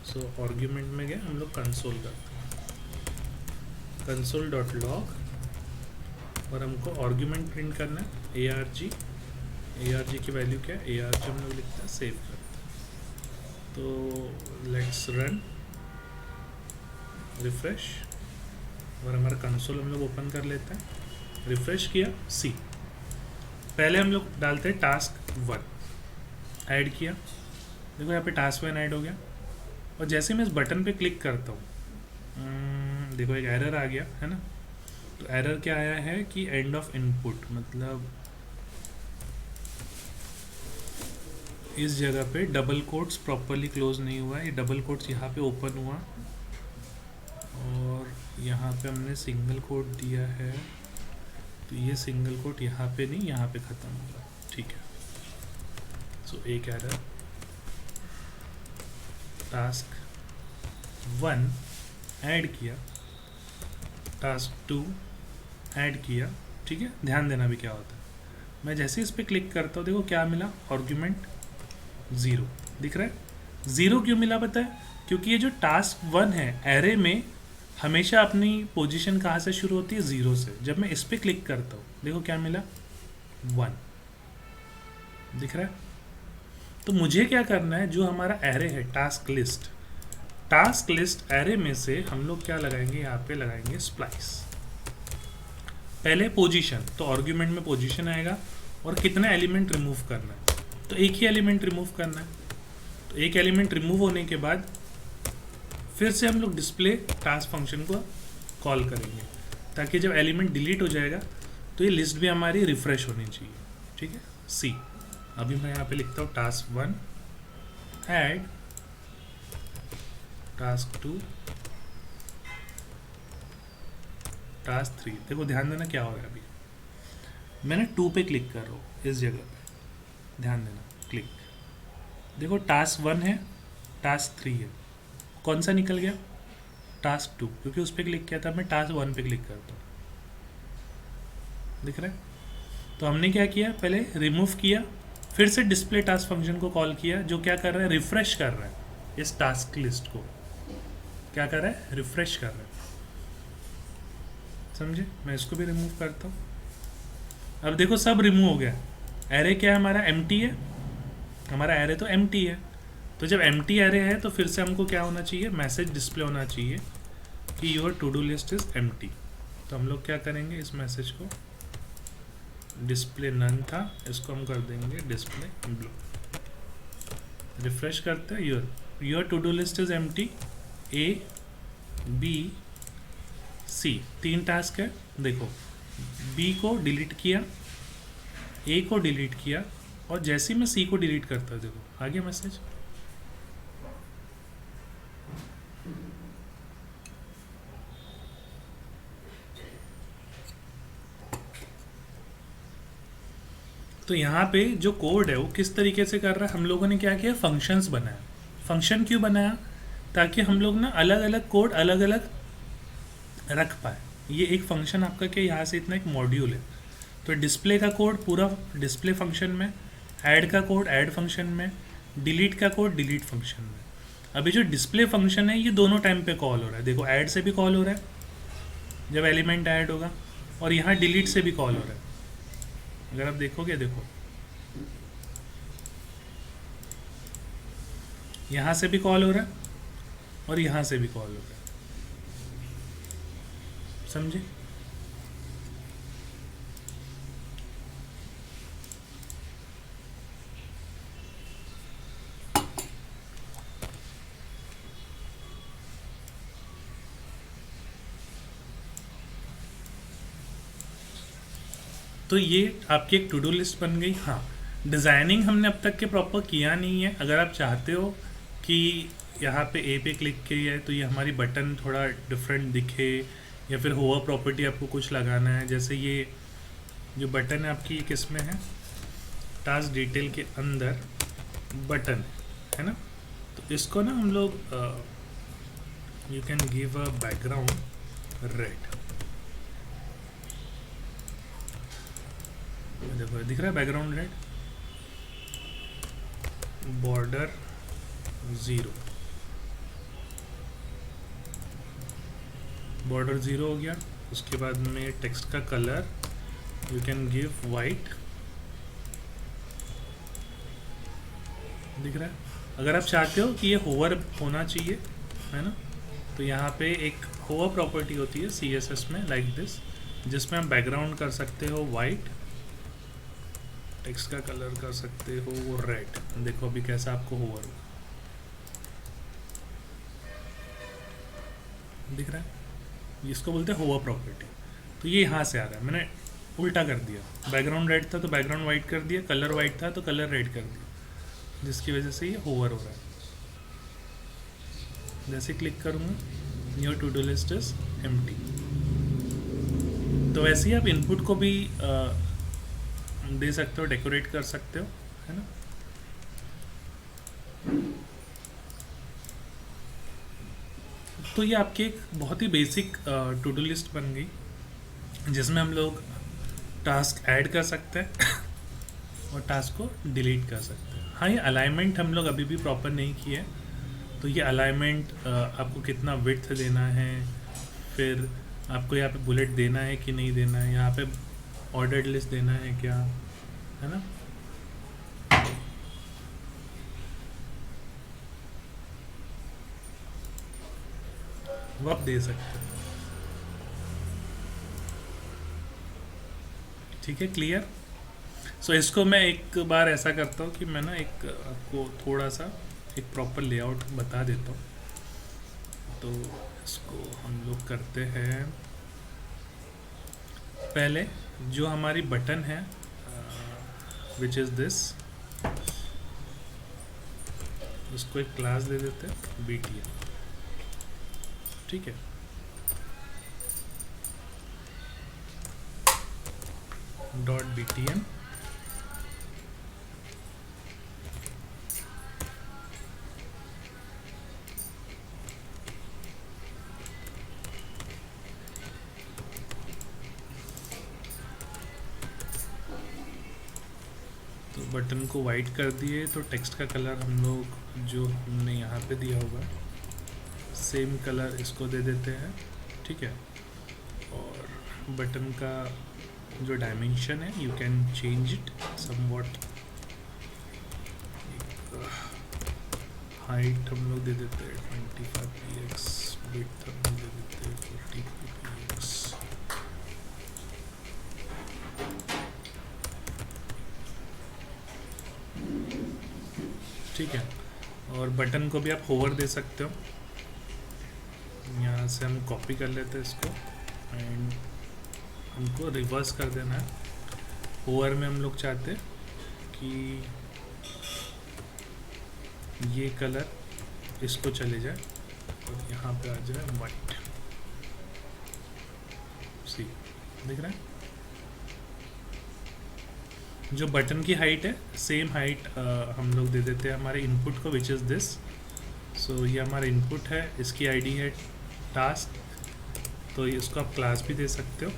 सो आर्ग्यूमेंट में गए हम लोग, कंसोल करते हैं, कंसोल डॉट लॉग, और हमको आर्ग्यूमेंट प्रिंट करना है ARG, ARG की वैल्यू क्या है, ARG हम लोग लिखते हैं, सेव कर, तो लेट्स रन, रिफ्रेश, और हमारा कंसोल हम लोग ओपन कर लेते हैं, रिफ्रेश किया, सी, पहले हम लोग डालते हैं टास्क 1, ऐड किया, देखो यहाँ पे टास्क 1 ऐड हो गया, और जैसे मैं इस बटन पे क्लिक करता हूँ, देखो एक एरर आ गया, है ना, तो एरर क्या आया है कि एंड ऑफ इनपुट, मतलब इस जगह पे डबल कोट्स प्रॉपरली क्लोज नहीं हुआ है, ये डबल कोट्स यहाँ पे ओपन हुआ, और यहाँ पे हमने सिंगल कोट दिया है, तो ये सिंगल कोट यहाँ पे नहीं, यहाँ पे ख़त्म होगा। ठीक है, सो एक एरर, टास्क 1 ऐड किया, टास्क 2 ऐड किया। ठीक है, ध्यान देना भी क्या होता है, मैं जैसे इस पर क्लिक करता हूँ, देखो क्या मिला, आर्ग्यूमेंट 0 दिख रहा है। 0 क्यों मिला पता है, क्योंकि ये जो टास्क 1 है, एरे में हमेशा अपनी पोजीशन कहाँ से शुरू होती है, 0 से। जब मैं इस पर क्लिक करता हूँ, देखो क्या मिला, 1 दिख रहा है। तो मुझे क्या करना है, जो हमारा एरे है task list, task list array में से हम लोग क्या लगाएंगे, यहाँ पे लगाएंगे स्प्लाइस, पहले पोजीशन, तो आर्ग्यूमेंट में पोजीशन आएगा, और कितना एलिमेंट रिमूव करना है, तो एक ही एलिमेंट रिमूव करना है। तो एक एलिमेंट रिमूव होने के बाद फिर से हम लोग डिस्प्ले टास्क फंक्शन को कॉल करेंगे, ताकि जब एलिमेंट डिलीट हो जाएगा तो ये लिस्ट भी हमारी रिफ्रेश होनी चाहिए। ठीक है, सी, अभी मैं यहाँ पे लिखता हूँ टास्क 1 ऐड टास्क 2 टास्क 3, देखो ध्यान देना क्या हो रहा है, अभी मैंने 2 पे क्लिक कर रहा हूँ, इस जगह पे ध्यान देना, क्लिक, देखो टास्क 1 है, टास्क 3 है, कौन सा निकल गया, टास्क 2, क्योंकि उस पर क्लिक किया था, मैं टास्क 1 पे क्लिक करता हूँ, दिख रहा है। तो हमने क्या किया, पहले रिमूव किया, फिर से डिस्प्ले टास्क फंक्शन को कॉल किया, जो क्या कर रहा है, रिफ्रेश कर रहा है इस टास्क लिस्ट को, क्या कर रहा है, रिफ्रेश कर रहा है, समझे। मैं इसको भी रिमूव करता हूँ, अब देखो सब रिमूव हो गया, एरे क्या है हमारा, एम्प्टी है, हमारा एरे तो एम्प्टी है। तो जब एम्प्टी एरे है तो फिर से हमको क्या होना चाहिए, मैसेज डिस्प्ले होना चाहिए कि your to do list is empty. तो हम लोग क्या करेंगे, इस मैसेज को, डिस्प्ले नन था, इसको हम कर देंगे डिस्प्ले ब्लू, रिफ्रेश करते हैं, your to do list is empty, A B C, 3 task है। देखो, बी को डिलीट किया, ए को डिलीट किया, और जैसे ही मैं सी को डिलीट करता हूँ, देखो आ गया मैसेज। तो यहाँ पे जो कोड है वो किस तरीके से कर रहा है, हम लोगों ने क्या किया, फंक्शंस बनाया। फंक्शन क्यों बनाया, ताकि हम लोग ना अलग अलग कोड अलग अलग रख पाए। ये एक फंक्शन आपका क्या, यहाँ से इतना एक मॉड्यूल है, तो डिस्प्ले का कोड पूरा डिस्प्ले फंक्शन में, ऐड का कोड ऐड फंक्शन में, डिलीट का कोड डिलीट फंक्शन में। अभी जो डिस्प्ले फंक्शन है ये दोनों टाइम पे कॉल हो रहा है। देखो, ऐड से भी कॉल हो रहा है जब एलिमेंट ऐड होगा, और यहाँ डिलीट से भी कॉल हो रहा है। अगर आप देखोगे, देखो यहाँ से भी कॉल हो रहा है और यहाँ से भी कॉल हो रहा है। समझे? तो ये आपकी एक टू डू लिस्ट बन गई। हाँ, डिज़ाइनिंग हमने अब तक के प्रॉपर किया नहीं है। अगर आप चाहते हो कि यहाँ पे ए पे क्लिक किया है तो ये हमारी बटन थोड़ा डिफरेंट दिखे, या फिर होवर प्रॉपर्टी आपको कुछ लगाना है, जैसे ये जो बटन है आपकी, ये किस में है, टास्क डिटेल के अंदर बटन है ना। तो इसको ना हम लोग you can give a background red. देखो दिख रहा है बैकग्राउंड रेड, बॉर्डर 0, बॉर्डर 0 हो गया। उसके बाद में टेक्स्ट का colour you can give white, दिख रहा है। अगर आप चाहते हो कि ये होवर होना चाहिए, है ना, तो यहाँ पे एक होवर प्रॉपर्टी होती है CSS में लाइक दिस, जिसमें हम बैकग्राउंड कर सकते हो वाइट, टेक्स्ट का कलर कर सकते हो वो रेड। देखो अभी कैसा आपको होवर दिख रहा है, इसको बोलते हैं होवर प्रॉपर्टी। तो ये यहाँ से आ रहा है, मैंने उल्टा कर दिया, बैकग्राउंड रेड था तो बैकग्राउंड वाइट कर दिया, कलर वाइट था तो कलर रेड कर दिया, जिसकी वजह से ये होवर हो रहा है। जैसे क्लिक करूँगा, your to do list is empty. तो वैसे ही आप इनपुट को भी दे सकते हो, डेकोरेट कर सकते हो, है ना। तो ये आपकी एक बहुत ही बेसिक टू डू लिस्ट बन गई, जिसमें हम लोग टास्क ऐड कर सकते हैं और टास्क को डिलीट कर सकते हैं। हाँ, ये अलाइनमेंट हम लोग अभी भी प्रॉपर नहीं किए, तो ये अलाइनमेंट आपको कितना विड्थ देना है, फिर आपको यहाँ पे बुलेट देना है कि नहीं देना है, यहाँ पे ऑर्डर्ड लिस्ट देना है क्या, है ना। वो आप दे सकते हो। ठीक है, क्लियर। सो इसको मैं एक बार ऐसा करता हूँ कि मैं ना एक आपको थोड़ा सा एक प्रॉपर लेआउट बता देता हूँ। तो इसको हम लोग करते हैं, पहले जो हमारी बटन है विच इज़ दिस, उसको एक क्लास दे देते हैं BTN। ठीक है, .btn, तो बटन को वाइट कर दिए, तो टेक्स्ट का कलर हम लोग जो हमने यहाँ पे दिया होगा सेम कलर इसको दे देते हैं। ठीक है, और बटन का जो डायमेंशन है you can change it somewhat, height हम लोग दे देते हैं 25 px, विड्थ हम दे देते हैं 40 px। ठीक है, और बटन को भी आप होवर दे सकते हो। यहाँ से हम कॉपी कर लेते हैं इसको, एंड हमको रिवर्स कर देना है। ओवर में हम लोग चाहते हैं कि ये कलर इसको चले जाए और यहाँ पे आ जाए वाइट। सी दिख रहा है? जो बटन की हाइट है सेम हाइट हम लोग दे देते हैं हमारे इनपुट को, विच इज़ दिस। सो ये हमारा इनपुट है, इसकी आईडी है टास्क, तो इसको आप क्लास भी दे सकते हो,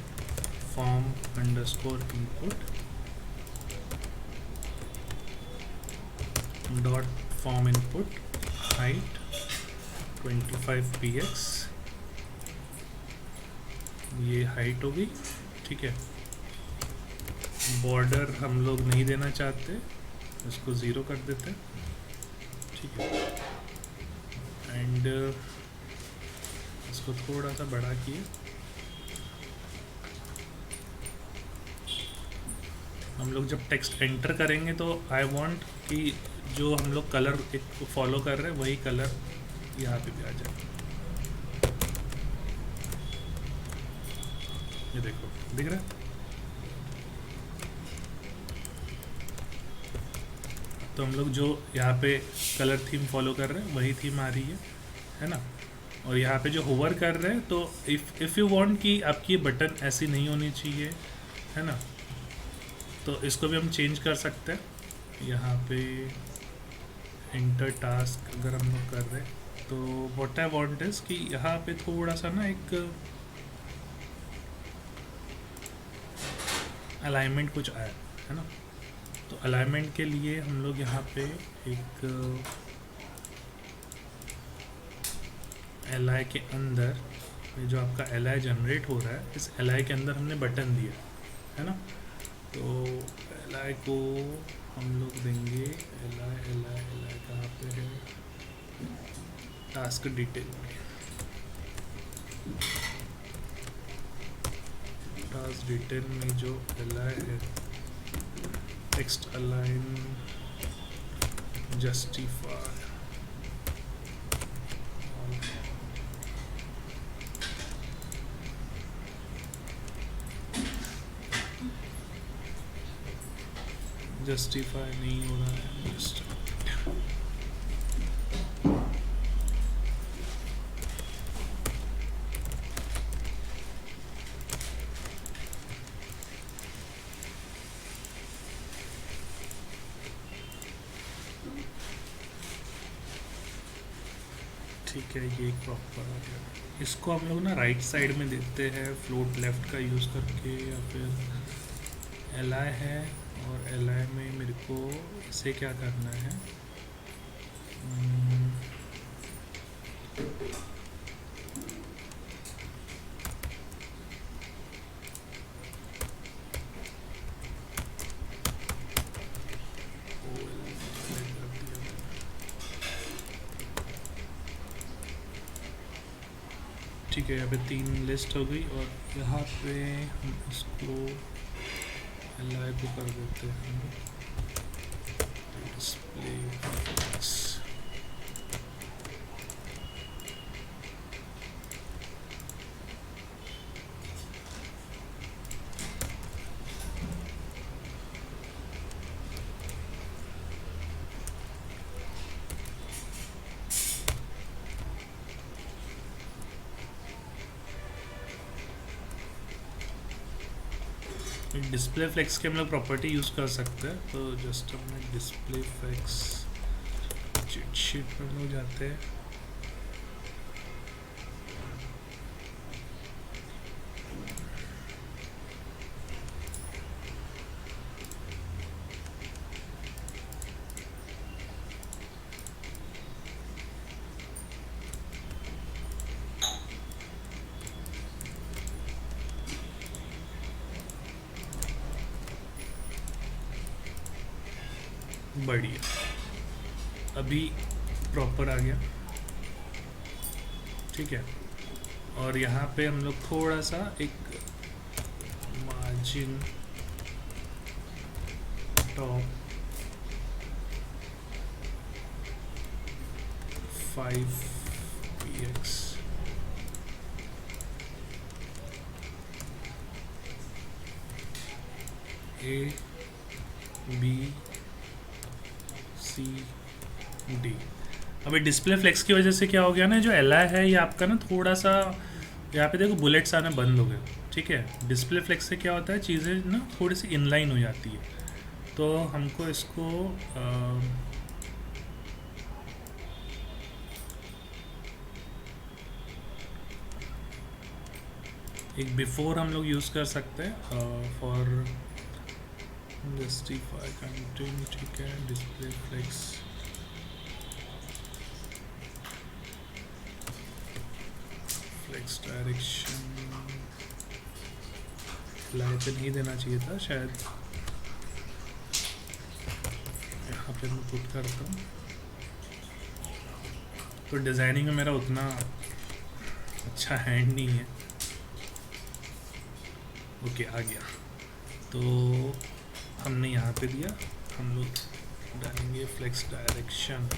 form underscore input dot form input height 25 px। ये हाइट होगी, ठीक है। बॉर्डर हम लोग नहीं देना चाहते, इसको ज़ीरो कर देते हैं, ठीक है। एंड इसको थोड़ा सा बड़ा किए। हम लोग जब टेक्स्ट एंटर करेंगे तो आई वांट कि जो हम लोग कलर एक फॉलो कर रहे हैं वही कलर यहाँ पे भी आ जाए। ये देखो दिख रहा है? तो हम लोग जो यहाँ पे कलर थीम फॉलो कर रहे हैं वही थीम आ रही है ना। और यहाँ पे जो होवर कर रहे हैं, तो इफ़ यू वांट कि आपकी बटन ऐसी नहीं होनी चाहिए, है ना, तो इसको भी हम चेंज कर सकते हैं। यहाँ पे इंटर टास्क अगर हम लोग कर रहे हैं तो व्हाट आई वांट इज़ कि यहाँ पे थोड़ा सा ना एक अलाइनमेंट कुछ आया है ना। तो अलाइनमेंट के लिए हम लोग यहाँ पे एक एल आई के अंदर, ये जो आपका एल आई जनरेट हो रहा है, इस एल आई के अंदर हमने बटन दिया है ना। तो एल आई को हम लोग देंगे एल आई कहाँ पे है, टास्क डिटेल में। टास्क डिटेल में जो एल आई है, टेक्स्ट अलाइन जस्टिफाई, जस्टिफाई नहीं हो रहा है, ठीक है। ये प्रॉपर आ गया। इसको हम लोग ना राइट साइड में देते हैं फ्लोट लेफ्ट का यूज़ करके, या फिर एल आई है और एल आई में मेरे को इसे क्या करना है, ठीक है। यहाँ पे 3 लिस्ट हो गई और यहाँ पे हम इसको एल आई को कर देते हैं डिस्प्ले फिक्स। डिस्प्ले फ्लेक्स के हम लोग प्रॉपर्टी यूज़ कर सकते हैं। तो जस्ट हमने डिस्प्ले फ्लेक्स चीट शीट पर लोग जाते हैं, बढ़िया। अभी प्रॉपर आ गया, ठीक है। और यहाँ पे हम लोग थोड़ा सा एक margin top 5 px A B C D. अभी डिस्प्ले फ्लेक्स की वजह से क्या हो गया ना, जो एल है ये आपका ना थोड़ा सा यहाँ पे देखो बुलेट्स आना बंद हो गए। ठीक है, डिस्प्ले फ्लेक्स से क्या होता है, चीज़ें ना थोड़ी सी इनलाइन हो जाती है। तो हमको इसको एक बिफोर हम लोग यूज़ कर सकते हैं फॉर जस्टिफाई कंटेंट। ठीक है, display flex flex direction line पे नहीं देना चाहिए था शायद, यहाँ पे मैं पुट करता हूँ। तो डिज़ाइनिंग में मेरा उतना अच्छा हैंड नहीं है। ओके, आ गया। तो हमने यहाँ पे दिया, हम लोग डालेंगे flex direction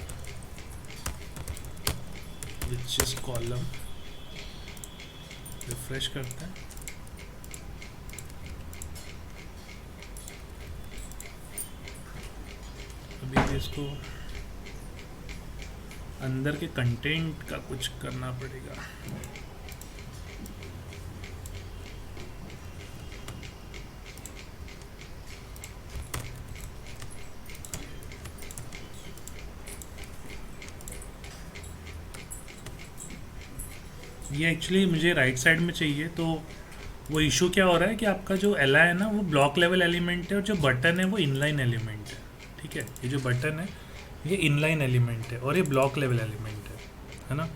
which is column. Refresh करते हैं। अभी इसको अंदर के कंटेंट का कुछ करना पड़ेगा। ये एक्चुअली मुझे राइट साइड में चाहिए। तो वो इशू क्या हो रहा है कि आपका जो एल है ना वो ब्लॉक लेवल एलिमेंट है और जो बटन है वो इनलाइन एलिमेंट है। ठीक है, ये जो बटन है ये इनलाइन एलिमेंट है और ये ब्लॉक लेवल एलिमेंट है ना।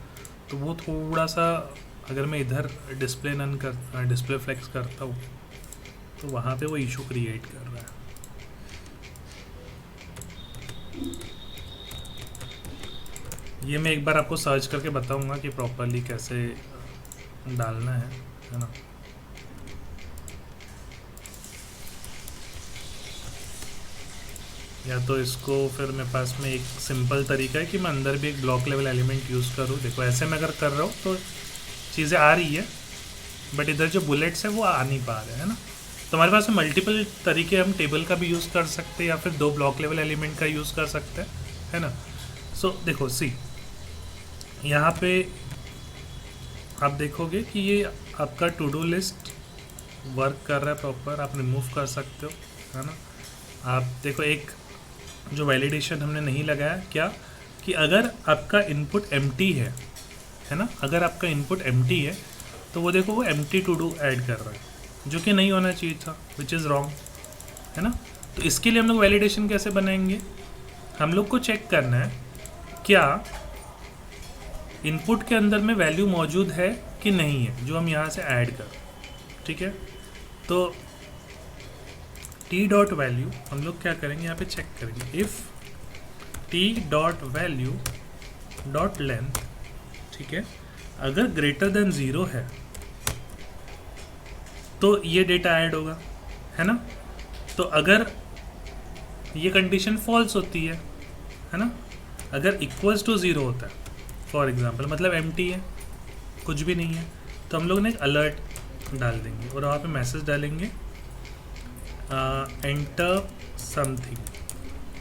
तो वो थोड़ा सा, अगर मैं इधर डिस्प्ले नन कर डिस्प्ले फ्लेक्स करता हूँ तो वहाँ पे वो इशू क्रिएट कर रहा है। ये मैं एक बार आपको सर्च करके बताऊंगा कि प्रॉपरली कैसे डालना है ना। या तो इसको फिर मेरे पास में एक सिंपल तरीका है कि मैं अंदर भी एक ब्लॉक लेवल एलिमेंट यूज़ करूँ। देखो ऐसे मैं अगर कर रहा हूँ तो चीज़ें आ रही है, बट इधर जो बुलेट्स है वो आ नहीं पा रहे हैं ना। तो हमारे पास में मल्टीपल तरीके, हम टेबल का भी यूज़ कर सकते हैं या फिर दो ब्लॉक लेवल एलिमेंट का यूज़ कर सकते हैं, है ना। सो देखो सी, यहाँ पे आप देखोगे कि ये आपका टू डू लिस्ट वर्क कर रहा है प्रॉपर। आप रिमूव कर सकते हो, है ना। आप देखो एक जो वैलिडेशन हमने नहीं लगाया क्या, कि अगर आपका इनपुट एम्प्टी है ना, अगर आपका इनपुट एम्प्टी है तो वो देखो वो एम्प्टी टू डू ऐड कर रहा है, जो कि नहीं होना चाहिए था, विच इज़ रॉन्ग, है ना। तो इसके लिए हम लोग वैलिडेशन कैसे बनाएंगे, हम लोग को चेक करना है क्या इनपुट के अंदर में वैल्यू मौजूद है कि नहीं है, जो हम यहाँ से ऐड कर। ठीक है, तो टी डॉट वैल्यू हम लोग क्या करेंगे, यहाँ पे चेक करेंगे if T dot value dot length, ठीक है, अगर ग्रेटर देन 0 है तो ये डेटा ऐड होगा, है ना। तो अगर ये कंडीशन फॉल्स होती है ना, अगर इक्वल्स टू 0 होता है फॉर एग्जांपल, मतलब एम्प्टी है, कुछ भी नहीं है, तो हम लोग ने एक अलर्ट डाल देंगे और वहाँ पे मैसेज डालेंगे एंटर समथिंग,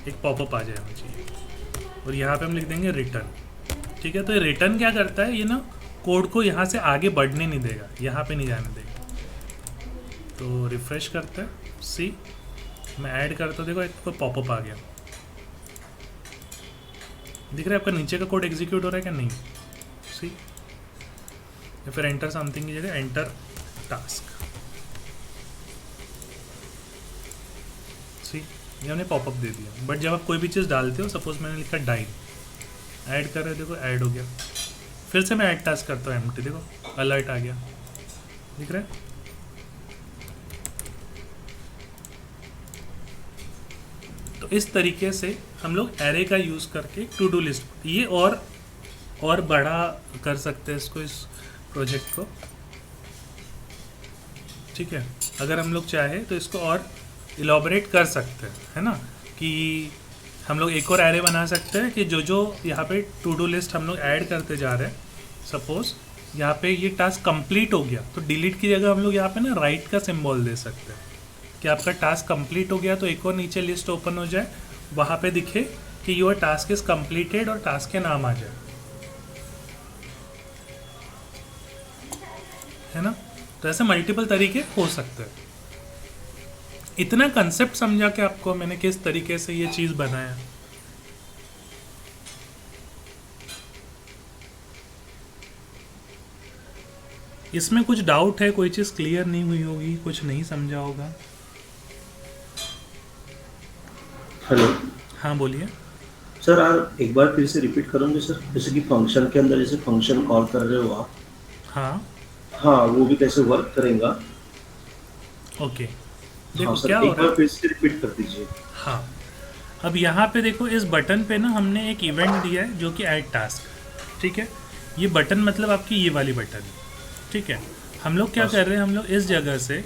एक पॉपअप आ जाना चाहिए, और यहाँ पे हम लिख देंगे रिटर्न। ठीक है, तो ये रिटर्न क्या करता है, ये ना कोड को यहाँ से आगे बढ़ने नहीं देगा, यहाँ पे नहीं जाने देगा। तो रिफ्रेश करते हैं, सी मैं ऐड करता हूँ, देखो एक कोई पॉपअप आ गया, दिख रहा है आपका नीचे का कोड एग्जीक्यूट हो रहा है क्या, नहीं, सी। या फिर एंटर समथिंग की जगह एंटर टास्क, सी, ये हमने पॉपअप दे दिया। बट जब आप कोई भी चीज़ डालते हो, सपोज मैंने लिखा डाइन, ऐड कर रहे हो, देखो ऐड हो गया। फिर से मैं ऐड टास्क करता हूँ एम्प्टी, देखो अलर्ट आ गया, दिख रहा है। तो इस तरीके से हम लोग एरे का यूज़ करके टू डू लिस्ट ये और बड़ा कर सकते हैं इसको, इस प्रोजेक्ट को। ठीक है, अगर हम लोग चाहे तो इसको और इलाबोरेट कर सकते हैं, है ना, कि हम लोग एक और एरे बना सकते हैं कि जो यहाँ पे टू डू लिस्ट हम लोग ऐड करते जा रहे हैं। सपोज यहाँ पे ये टास्क कंप्लीट हो गया तो डिलीट की जगह हम लोग यहाँ पे ना राइट का सिंबल दे सकते हैं, कि आपका टास्क कंप्लीट हो गया तो एक और नीचे लिस्ट ओपन हो जाए, वहाँ पे दिखे कि योर टास्क इज कंप्लीटेड और टास्क के नाम आ जाए, है ना। तो ऐसे मल्टीपल तरीके हो सकते हैं। इतना कंसेप्ट समझा कि आपको मैंने किस तरीके से ये चीज़ बनाया। इसमें कुछ डाउट है, कोई चीज़ क्लियर नहीं हुई होगी, कुछ नहीं समझा होगा? हेलो हाँ बोलिए। सर, आप एक बार फिर से रिपीट करोगे सर? जैसे कि फंक्शन के अंदर जैसे फंक्शन कॉल कर रहे हो आप, हाँ हाँ, वो भी कैसे वर्क करेगा? ओके, हाँ देखो सर, क्या हो एक रहा है। बार फिर से रिपीट कर दीजिए। हाँ, अब यहाँ पे देखो, इस बटन पे ना हमने एक इवेंट दिया है जो कि ऐड टास्क, ठीक है। ये बटन मतलब आपकी ये वाली बटन, ठीक है। हम लोग क्या कर रहे हैं, हम लोग इस जगह से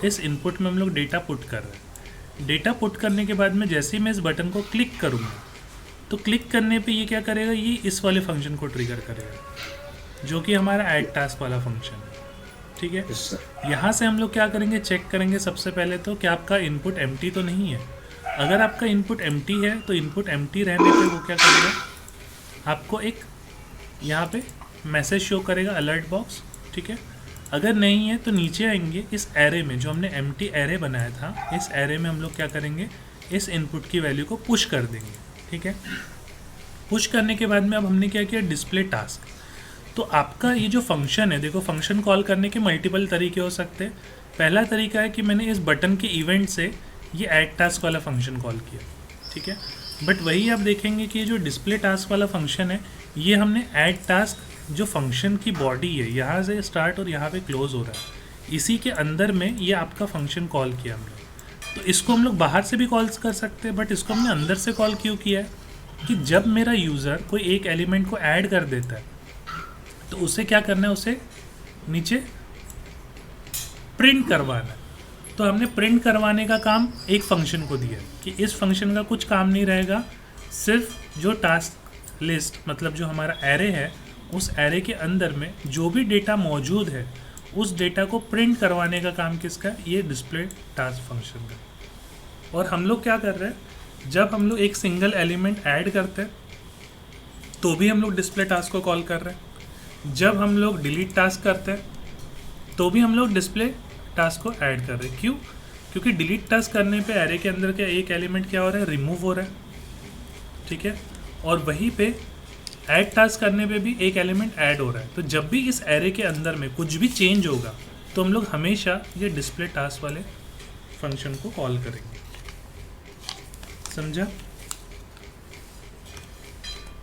इस इनपुट में हम लोग डेटा पुट कर रहे हैं। डेटा पुट करने के बाद में जैसे ही मैं इस बटन को क्लिक करूँगा तो क्लिक करने पे ये क्या करेगा, ये इस वाले फंक्शन को ट्रिगर करेगा जो कि हमारा ऐड टास्क वाला फंक्शन है, ठीक है। Yes sir. यहाँ से हम लोग क्या करेंगे, चेक करेंगे सबसे पहले तो कि आपका इनपुट एम्प्टी तो नहीं है। अगर आपका इनपुट एम्प्टी है तो इनपुट एम्प्टी रहने पे वो क्या करेगा, आपको एक यहाँ पे मैसेज शो करेगा, अलर्ट बॉक्स, ठीक है। अगर नहीं है तो नीचे आएंगे, इस एरे में जो हमने एम्प्टी एरे बनाया था, इस एरे में हम लोग क्या करेंगे, इस इनपुट की वैल्यू को पुश कर देंगे, ठीक है। पुश करने के बाद में अब हमने क्या किया, डिस्प्ले टास्क। तो आपका ये जो फंक्शन है, देखो फंक्शन कॉल करने के मल्टीपल तरीके हो सकते हैं। पहला तरीका है कि मैंने इस बटन के इवेंट से ये ऐड टास्क वाला फंक्शन कॉल किया, ठीक है। बट वही आप देखेंगे कि ये जो डिस्प्ले टास्क वाला फंक्शन है, ये हमने ऐड टास्क जो फंक्शन की बॉडी है, यहाँ से स्टार्ट और यहाँ पे क्लोज हो रहा है, इसी के अंदर में ये आपका फंक्शन कॉल किया हमने। तो इसको हम लोग बाहर से भी कॉल कर सकते हैं, बट इसको हमने अंदर से कॉल क्यों किया है कि जब मेरा यूज़र कोई एक एलिमेंट को ऐड कर देता है तो उसे क्या करना है, उसे नीचे प्रिंट करवाना है। तो हमने प्रिंट करवाने का काम एक फंक्शन को दिया कि इस फंक्शन का कुछ काम नहीं रहेगा, सिर्फ जो टास्क लिस्ट मतलब जो हमारा एरे है, उस एरे के अंदर में जो भी डेटा मौजूद है उस डेटा को प्रिंट करवाने का काम किसका है, ये डिस्प्ले टास्क फंक्शन का। और हम लोग क्या कर रहे हैं, जब हम लोग एक सिंगल एलिमेंट ऐड करते हैं तो भी हम लोग डिस्प्ले टास्क को कॉल कर रहे हैं, जब हम लोग डिलीट टास्क करते हैं तो भी हम लोग डिस्प्ले टास्क को ऐड कर रहे हैं। क्यों? क्योंकि डिलीट टास्क करने पे एरे के अंदर का एक एलिमेंट क्या हो रहा है, रिमूव हो रहा है, ठीक है। और वहीं पे ऐड टास्क करने पे भी एक एलिमेंट ऐड हो रहा है। तो जब भी इस एरे के अंदर में कुछ भी चेंज होगा तो हम लोग हमेशा ये डिस्प्ले टास्क वाले फंक्शन को कॉल करेंगे, समझा?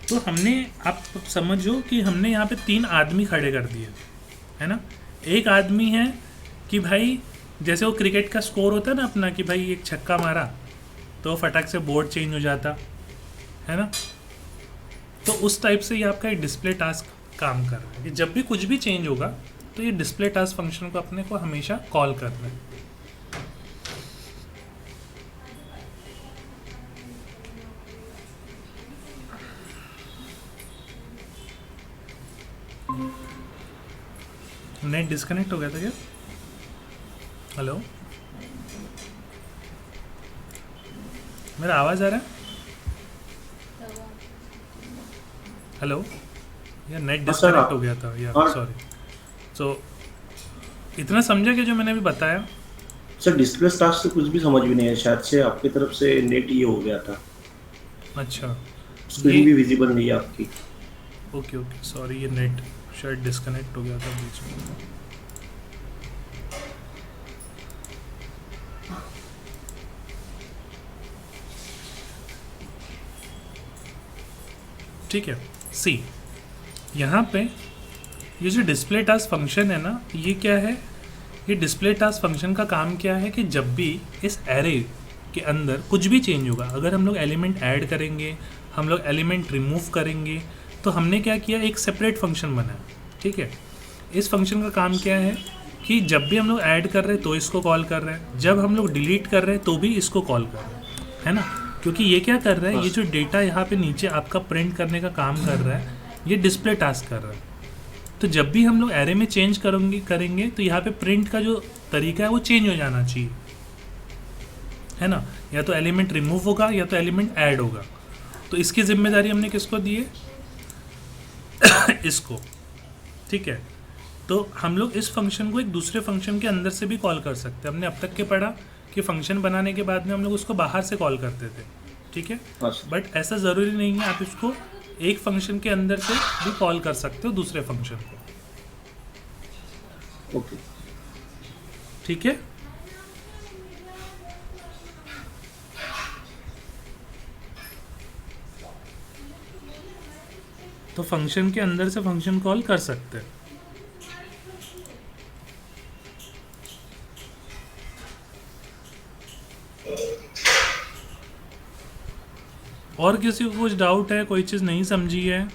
तो हमने, आप समझो कि हमने यहाँ पे 3 आदमी खड़े कर दिए, है ना। एक आदमी है कि भाई जैसे वो क्रिकेट का स्कोर होता है ना अपना, कि भाई एक छक्का मारा तो फटाक से बोर्ड चेंज हो जाता है ना। तो उस टाइप से ये आपका एक डिस्प्ले टास्क काम कर रहा है कि जब भी कुछ भी चेंज होगा तो ये डिस्प्ले टास्क फंक्शन को अपने को हमेशा कॉल करना है। नेट डिस्कनेक्ट हो गया था क्या? हेलो, मेरा आवाज़ आ रहा है? हेलो, यार नेट डिस्कनेक्ट हो गया था यार, सॉरी। सो इतना समझा कि जो मैंने अभी बताया? सर, डिस्प्ले टास्क से कुछ भी समझ भी नहीं है, शायद से आपकी तरफ से नेट ये हो गया था। अच्छा, स्क्रीन भी विजिबल नहीं है आपकी। ओके ओके, सॉरी, ये नेट शायद डिस्कनेक्ट हो गया था बीच में। ठीक है, सी यहाँ पे ये जो डिस्प्ले टास्क फंक्शन है ना, ये क्या है, ये डिस्प्ले टास्क फंक्शन का काम क्या है कि जब भी इस एरे के अंदर कुछ भी चेंज होगा, अगर हम लोग एलिमेंट ऐड करेंगे, हम लोग एलिमेंट रिमूव करेंगे, तो हमने क्या किया, एक सेपरेट फंक्शन बनाया, ठीक है। इस फंक्शन का काम क्या है कि जब भी हम लोग ऐड कर रहे हैं तो इसको कॉल कर रहे हैं, जब हम लोग डिलीट कर रहे हैं तो भी इसको कॉल कर रहे हैं, है ना। क्योंकि ये क्या कर रहा है, ये जो डेटा यहाँ पे नीचे आपका प्रिंट करने का काम कर रहा है, ये डिस्प्ले टास्क कर रहा है। तो जब भी हम लोग एरे में चेंज करेंगे तो यहाँ पे प्रिंट का जो तरीका है वो चेंज हो जाना चाहिए, है ना, या तो एलिमेंट रिमूव होगा या तो एलिमेंट ऐड होगा। तो इसकी जिम्मेदारी हमने किसको दी है? इसको। ठीक है, तो हम लोग इस फंक्शन को एक दूसरे फंक्शन के अंदर से भी कॉल कर सकते हैं। हमने अब तक के पढ़ा कि फंक्शन बनाने के बाद में हम लोग उसको बाहर से कॉल करते थे, ठीक है, हाँ सर। बट ऐसा ज़रूरी नहीं है, आप इसको एक फंक्शन के अंदर से भी कॉल कर सकते हो दूसरे फंक्शन को। ओके। ठीक है, तो फंक्शन के अंदर से फंक्शन कॉल कर सकते हैं। और किसी को कुछ डाउट है, कोई चीज़ नहीं समझी है?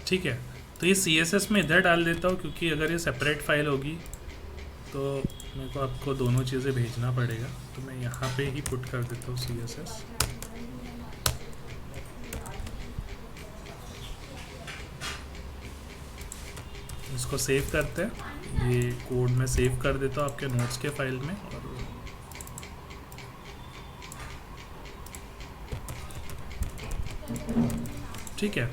ठीक है, तो ये CSS में इधर डाल देता हूँ, क्योंकि अगर ये सेपरेट फाइल होगी तो मेरे को आपको दोनों चीज़ें भेजना पड़ेगा। तो मैं यहाँ पे ही पुट कर देता हूँ CSS। इसको सेव करते हैं, ये कोड मैं सेव कर देता हूँ आपके नोट्स के फाइल में। और ठीक है,